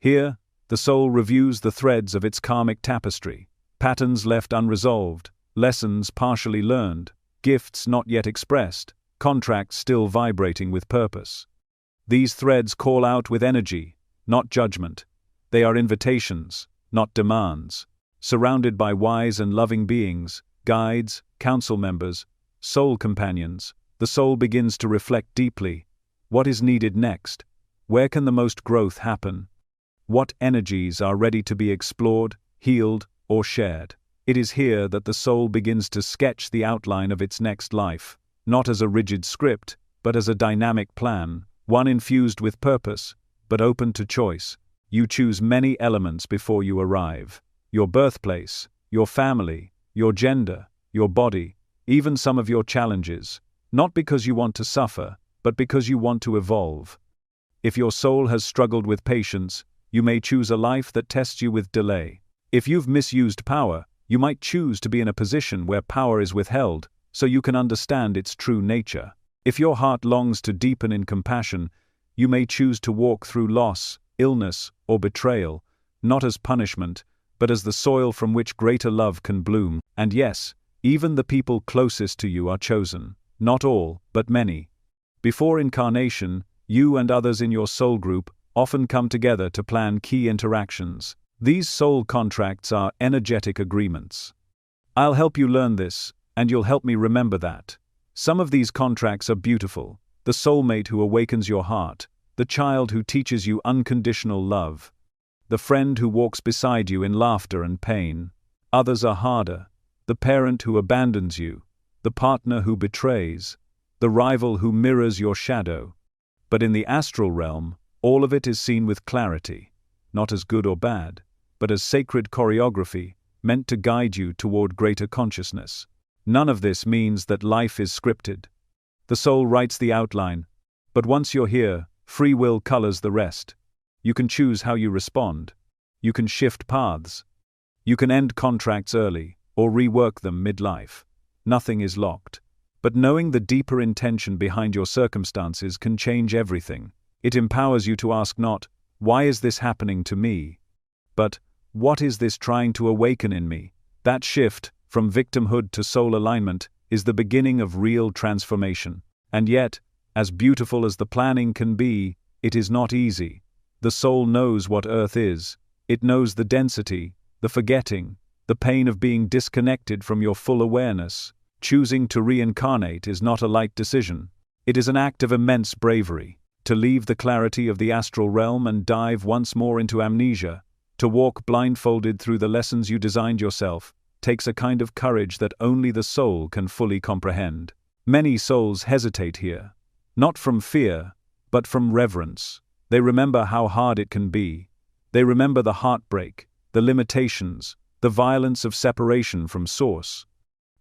Here, the soul reviews the threads of its karmic tapestry, patterns left unresolved, lessons partially learned, gifts not yet expressed, contracts still vibrating with purpose. These threads call out with energy, not judgment. They are invitations, not demands. Surrounded by wise and loving beings, guides, council members, soul companions, the soul begins to reflect deeply. What is needed next? Where can the most growth happen? What energies are ready to be explored, healed, or shared? It is here that the soul begins to sketch the outline of its next life, not as a rigid script, but as a dynamic plan, one infused with purpose, but open to choice. You choose many elements before you arrive. Your birthplace, your family, your gender, your body, even some of your challenges, not because you want to suffer, but because you want to evolve. If your soul has struggled with patience, you may choose a life that tests you with delay. If you've misused power, you might choose to be in a position where power is withheld, so you can understand its true nature. If your heart longs to deepen in compassion, you may choose to walk through loss, illness, or betrayal, not as punishment, but as the soil from which greater love can bloom. And yes, even the people closest to you are chosen. Not all, but many. Before incarnation, you and others in your soul group often come together to plan key interactions. These soul contracts are energetic agreements. I'll help you learn this, and you'll help me remember that. Some of these contracts are beautiful. The soulmate who awakens your heart, the child who teaches you unconditional love, the friend who walks beside you in laughter and pain. Others are harder. The parent who abandons you, the partner who betrays, the rival who mirrors your shadow. But in the astral realm, all of it is seen with clarity. not as good or bad, but as sacred choreography, meant to guide you toward greater consciousness. None of this means that life is scripted. The soul writes the outline, but once you're here, free will colors the rest. You can choose how you respond. You can shift paths. You can end contracts early, or rework them mid-life. Nothing is locked. But knowing the deeper intention behind your circumstances can change everything. It empowers you to ask not, "Why is this happening to me?" but, "What is this trying to awaken in me?" That shift, from victimhood to soul alignment, is the beginning of real transformation. And yet, as beautiful as the planning can be, it is not easy. The soul knows what Earth is. It knows the density, the forgetting, the pain of being disconnected from your full awareness. Choosing to reincarnate is not a light decision. It is an act of immense bravery. To leave the clarity of the astral realm and dive once more into amnesia, to walk blindfolded through the lessons you designed yourself, takes a kind of courage that only the soul can fully comprehend. Many souls hesitate here, not from fear, but from reverence. They remember how hard it can be. They remember the heartbreak, the limitations, the violence of separation from Source.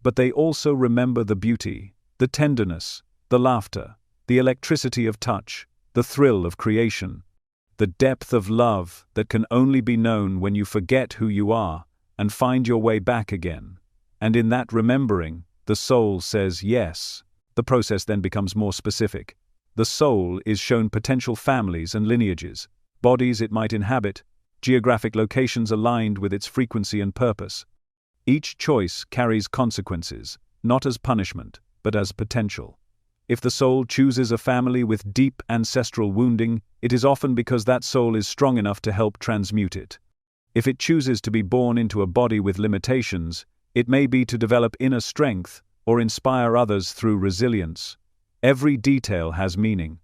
But they also remember the beauty, the tenderness, the laughter, the electricity of touch, the thrill of creation, the depth of love that can only be known when you forget who you are and find your way back again. And in that remembering, the soul says yes. The process then becomes more specific. The soul is shown potential families and lineages, bodies it might inhabit, geographic locations aligned with its frequency and purpose. Each choice carries consequences, not as punishment, but as potential. If the soul chooses a family with deep ancestral wounding, it is often because that soul is strong enough to help transmute it. If it chooses to be born into a body with limitations, it may be to develop inner strength or inspire others through resilience. Every detail has meaning.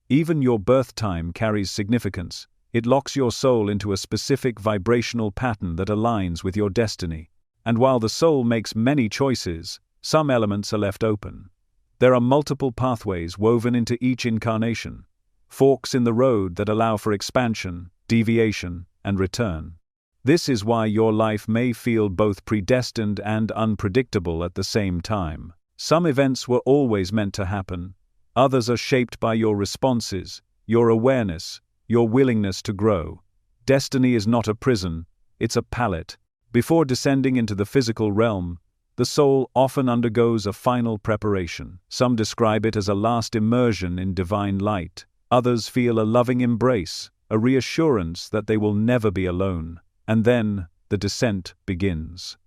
Even your birth time carries significance. It locks your soul into a specific vibrational pattern that aligns with your destiny. And while the soul makes many choices, some elements are left open. There are multiple pathways woven into each incarnation, forks in the road that allow for expansion, deviation, and return. This is why your life may feel both predestined and unpredictable at the same time. Some events were always meant to happen. Others are shaped by your responses, your awareness, your willingness to grow. Destiny is not a prison, it's a pallet. Before descending into the physical realm, the soul often undergoes a final preparation. Some describe it as a last immersion in divine light. Others feel a loving embrace, a reassurance that they will never be alone. And then, the descent begins.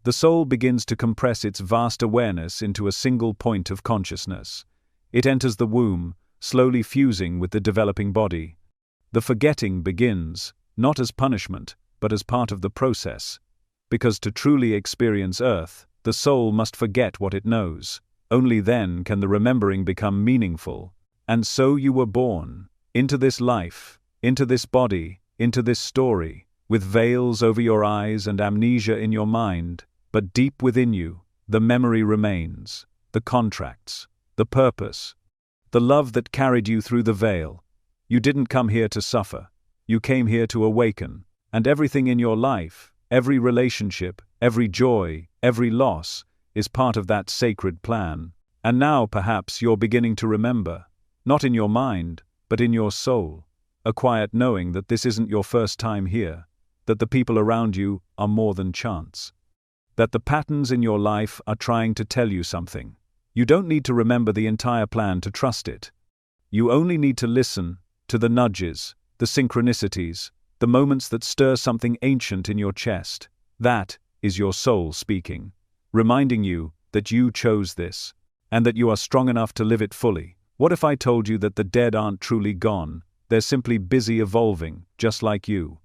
The soul begins to compress its vast awareness into a single point of consciousness. It enters the womb, slowly fusing with the developing body. The forgetting begins, not as punishment, but as part of the process. Because to truly experience Earth, the soul must forget what it knows. Only then can the remembering become meaningful. And so you were born, into this life, into this body, into this story, with veils over your eyes and amnesia in your mind, but deep within you, the memory remains, the contracts, the purpose, the love that carried you through the veil. You didn't come here to suffer. You came here to awaken, and everything in your life, every relationship, every joy, every loss, is part of that sacred plan. And now perhaps you're beginning to remember, not in your mind, but in your soul, a quiet knowing that this isn't your first time here, that the people around you are more than chance, that the patterns in your life are trying to tell you something. You don't need to remember the entire plan to trust it. You only need to listen to the nudges, the synchronicities, the moments that stir something ancient in your chest. That is your soul speaking, reminding you that you chose this, and that you are strong enough to live it fully. What if I told you that the dead aren't truly gone? They're simply busy evolving, just like you.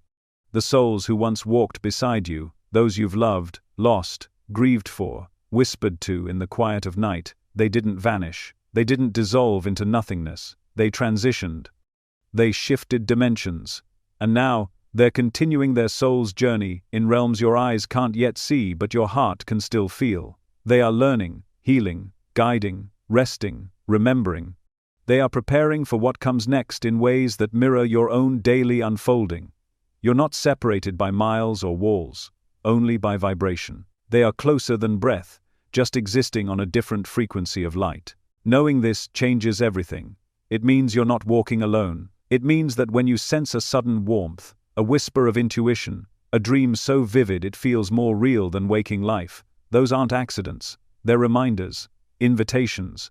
The souls who once walked beside you, those you've loved, lost, grieved for, whispered to in the quiet of night, they didn't vanish, they didn't dissolve into nothingness, they transitioned. They shifted dimensions, and now, they're continuing their soul's journey in realms your eyes can't yet see but your heart can still feel. They are learning, healing, guiding, resting, remembering. They are preparing for what comes next in ways that mirror your own daily unfolding. You're not separated by miles or walls, only by vibration. They are closer than breath, just existing on a different frequency of light. Knowing this changes everything. It means you're not walking alone. It means that when you sense a sudden warmth, a whisper of intuition, a dream so vivid it feels more real than waking life, those aren't accidents. They're reminders, invitations.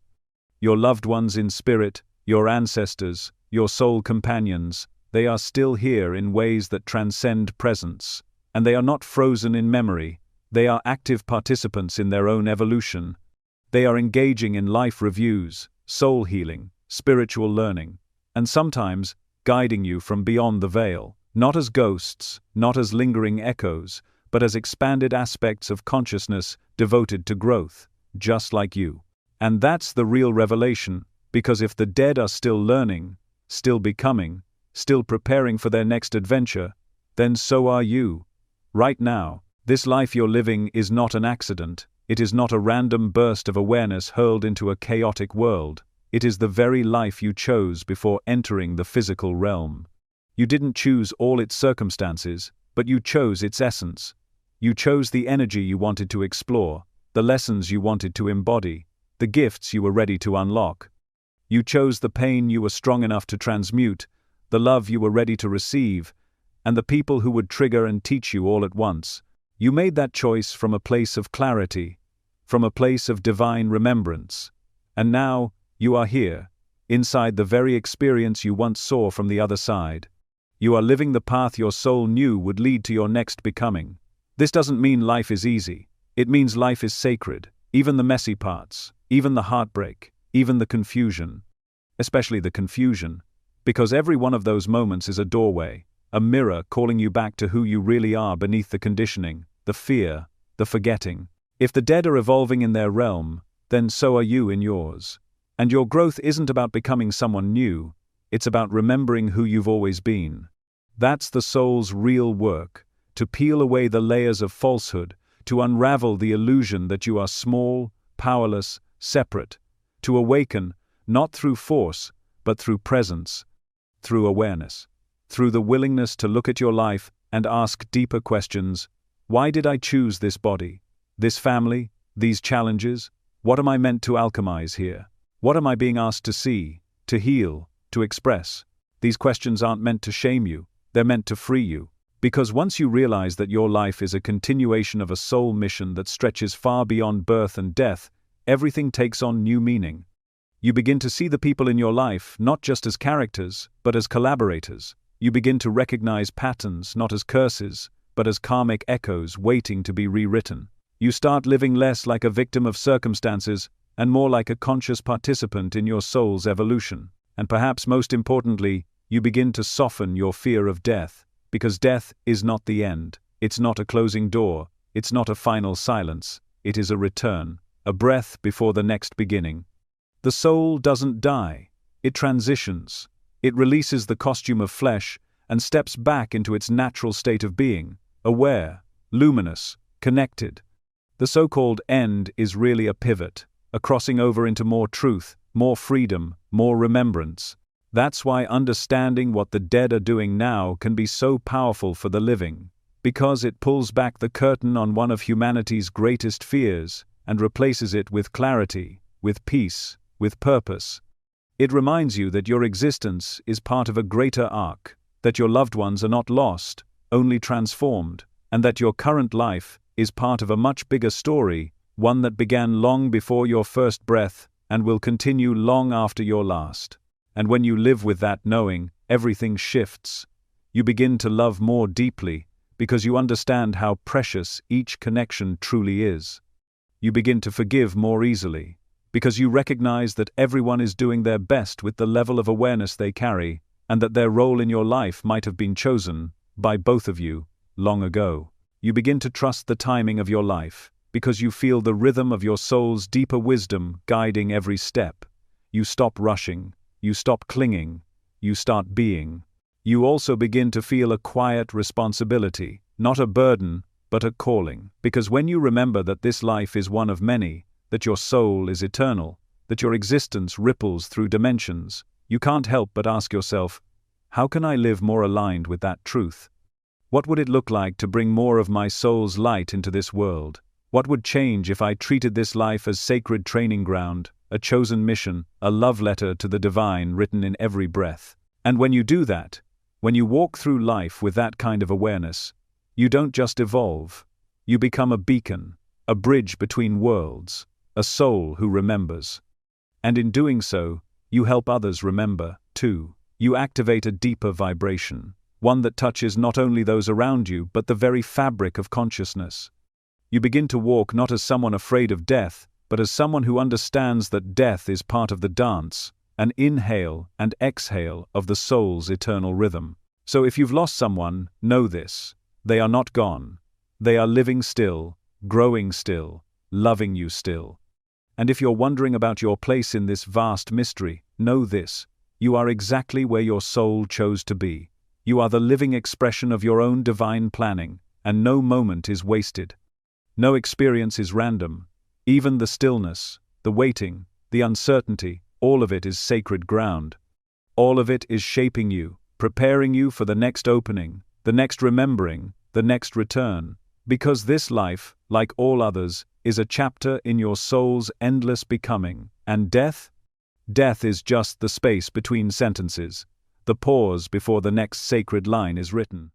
Your loved ones in spirit, your ancestors, your soul companions, they are still here in ways that transcend presence. And they are not frozen in memory. They are active participants in their own evolution. They are engaging in life reviews, soul healing, spiritual learning, and sometimes guiding you from beyond the veil, not as ghosts, not as lingering echoes, but as expanded aspects of consciousness devoted to growth, just like you. And that's the real revelation, because if the dead are still learning, still becoming, still preparing for their next adventure, then so are you. Right now, this life you're living is not an accident. It is not a random burst of awareness hurled into a chaotic world. It is the very life you chose before entering the physical realm. You didn't choose all its circumstances, but you chose its essence. You chose the energy you wanted to explore, the lessons you wanted to embody, the gifts you were ready to unlock. You chose the pain you were strong enough to transmute, the love you were ready to receive, and the people who would trigger and teach you all at once. You made that choice from a place of clarity, from a place of divine remembrance. And now, you are here, inside the very experience you once saw from the other side. You are living the path your soul knew would lead to your next becoming. This doesn't mean life is easy. It means life is sacred, even the messy parts, even the heartbreak, even the confusion. Especially the confusion, because every one of those moments is a doorway, a mirror calling you back to who you really are beneath the conditioning, the fear, the forgetting. If the dead are evolving in their realm, then so are you in yours. And your growth isn't about becoming someone new, it's about remembering who you've always been. That's the soul's real work, to peel away the layers of falsehood, to unravel the illusion that you are small, powerless, separate, to awaken, not through force, but through presence, through awareness, through the willingness to look at your life and ask deeper questions. Why did I choose this body, this family, these challenges? What am I meant to alchemize here? What am I being asked to see, to heal, to express? These questions aren't meant to shame you, they're meant to free you. Because once you realize that your life is a continuation of a soul mission that stretches far beyond birth and death, everything takes on new meaning. You begin to see the people in your life not just as characters, but as collaborators. You begin to recognize patterns not as curses, but as karmic echoes waiting to be rewritten. You start living less like a victim of circumstances and more like a conscious participant in your soul's evolution. And perhaps most importantly, you begin to soften your fear of death, because death is not the end. It's not a closing door. It's not a final silence. It is a return, a breath before the next beginning. The soul doesn't die. It transitions. It releases the costume of flesh and steps back into its natural state of being, aware, luminous, connected. The so-called end is really a pivot, a crossing over into more truth, more freedom, more remembrance. That's why understanding what the dead are doing now can be so powerful for the living, because it pulls back the curtain on one of humanity's greatest fears and replaces it with clarity, with peace, with purpose. It reminds you that your existence is part of a greater arc, that your loved ones are not lost, only transformed, and that your current life is part of a much bigger story, one that began long before your first breath and will continue long after your last. And when you live with that knowing, everything shifts. You begin to love more deeply, because you understand how precious each connection truly is. You begin to forgive more easily, because you recognize that everyone is doing their best with the level of awareness they carry, and that their role in your life might have been chosen, by both of you, long ago. You begin to trust the timing of your life, because you feel the rhythm of your soul's deeper wisdom guiding every step. You stop rushing, you stop clinging, you start being. You also begin to feel a quiet responsibility, not a burden, but a calling, because when you remember that this life is one of many, that your soul is eternal, that your existence ripples through dimensions, you can't help but ask yourself, how can I live more aligned with that truth? What would it look like to bring more of my soul's light into this world? What would change if I treated this life as sacred training ground, a chosen mission, a love letter to the divine written in every breath? And when you do that, when you walk through life with that kind of awareness, you don't just evolve. You become a beacon, a bridge between worlds, a soul who remembers. And in doing so, you help others remember, too. You activate a deeper vibration, one that touches not only those around you but the very fabric of consciousness. You begin to walk not as someone afraid of death, but as someone who understands that death is part of the dance, an inhale and exhale of the soul's eternal rhythm. So if you've lost someone, know this: they are not gone. They are living still, growing still, loving you still. And if you're wondering about your place in this vast mystery, know this: you are exactly where your soul chose to be. You are the living expression of your own divine planning, and no moment is wasted. No experience is random. Even the stillness, the waiting, the uncertainty, all of it is sacred ground. All of it is shaping you, preparing you for the next opening, the next remembering, the next return. Because this life, like all others, is a chapter in your soul's endless becoming. And death? Death is just the space between sentences, the pause before the next sacred line is written.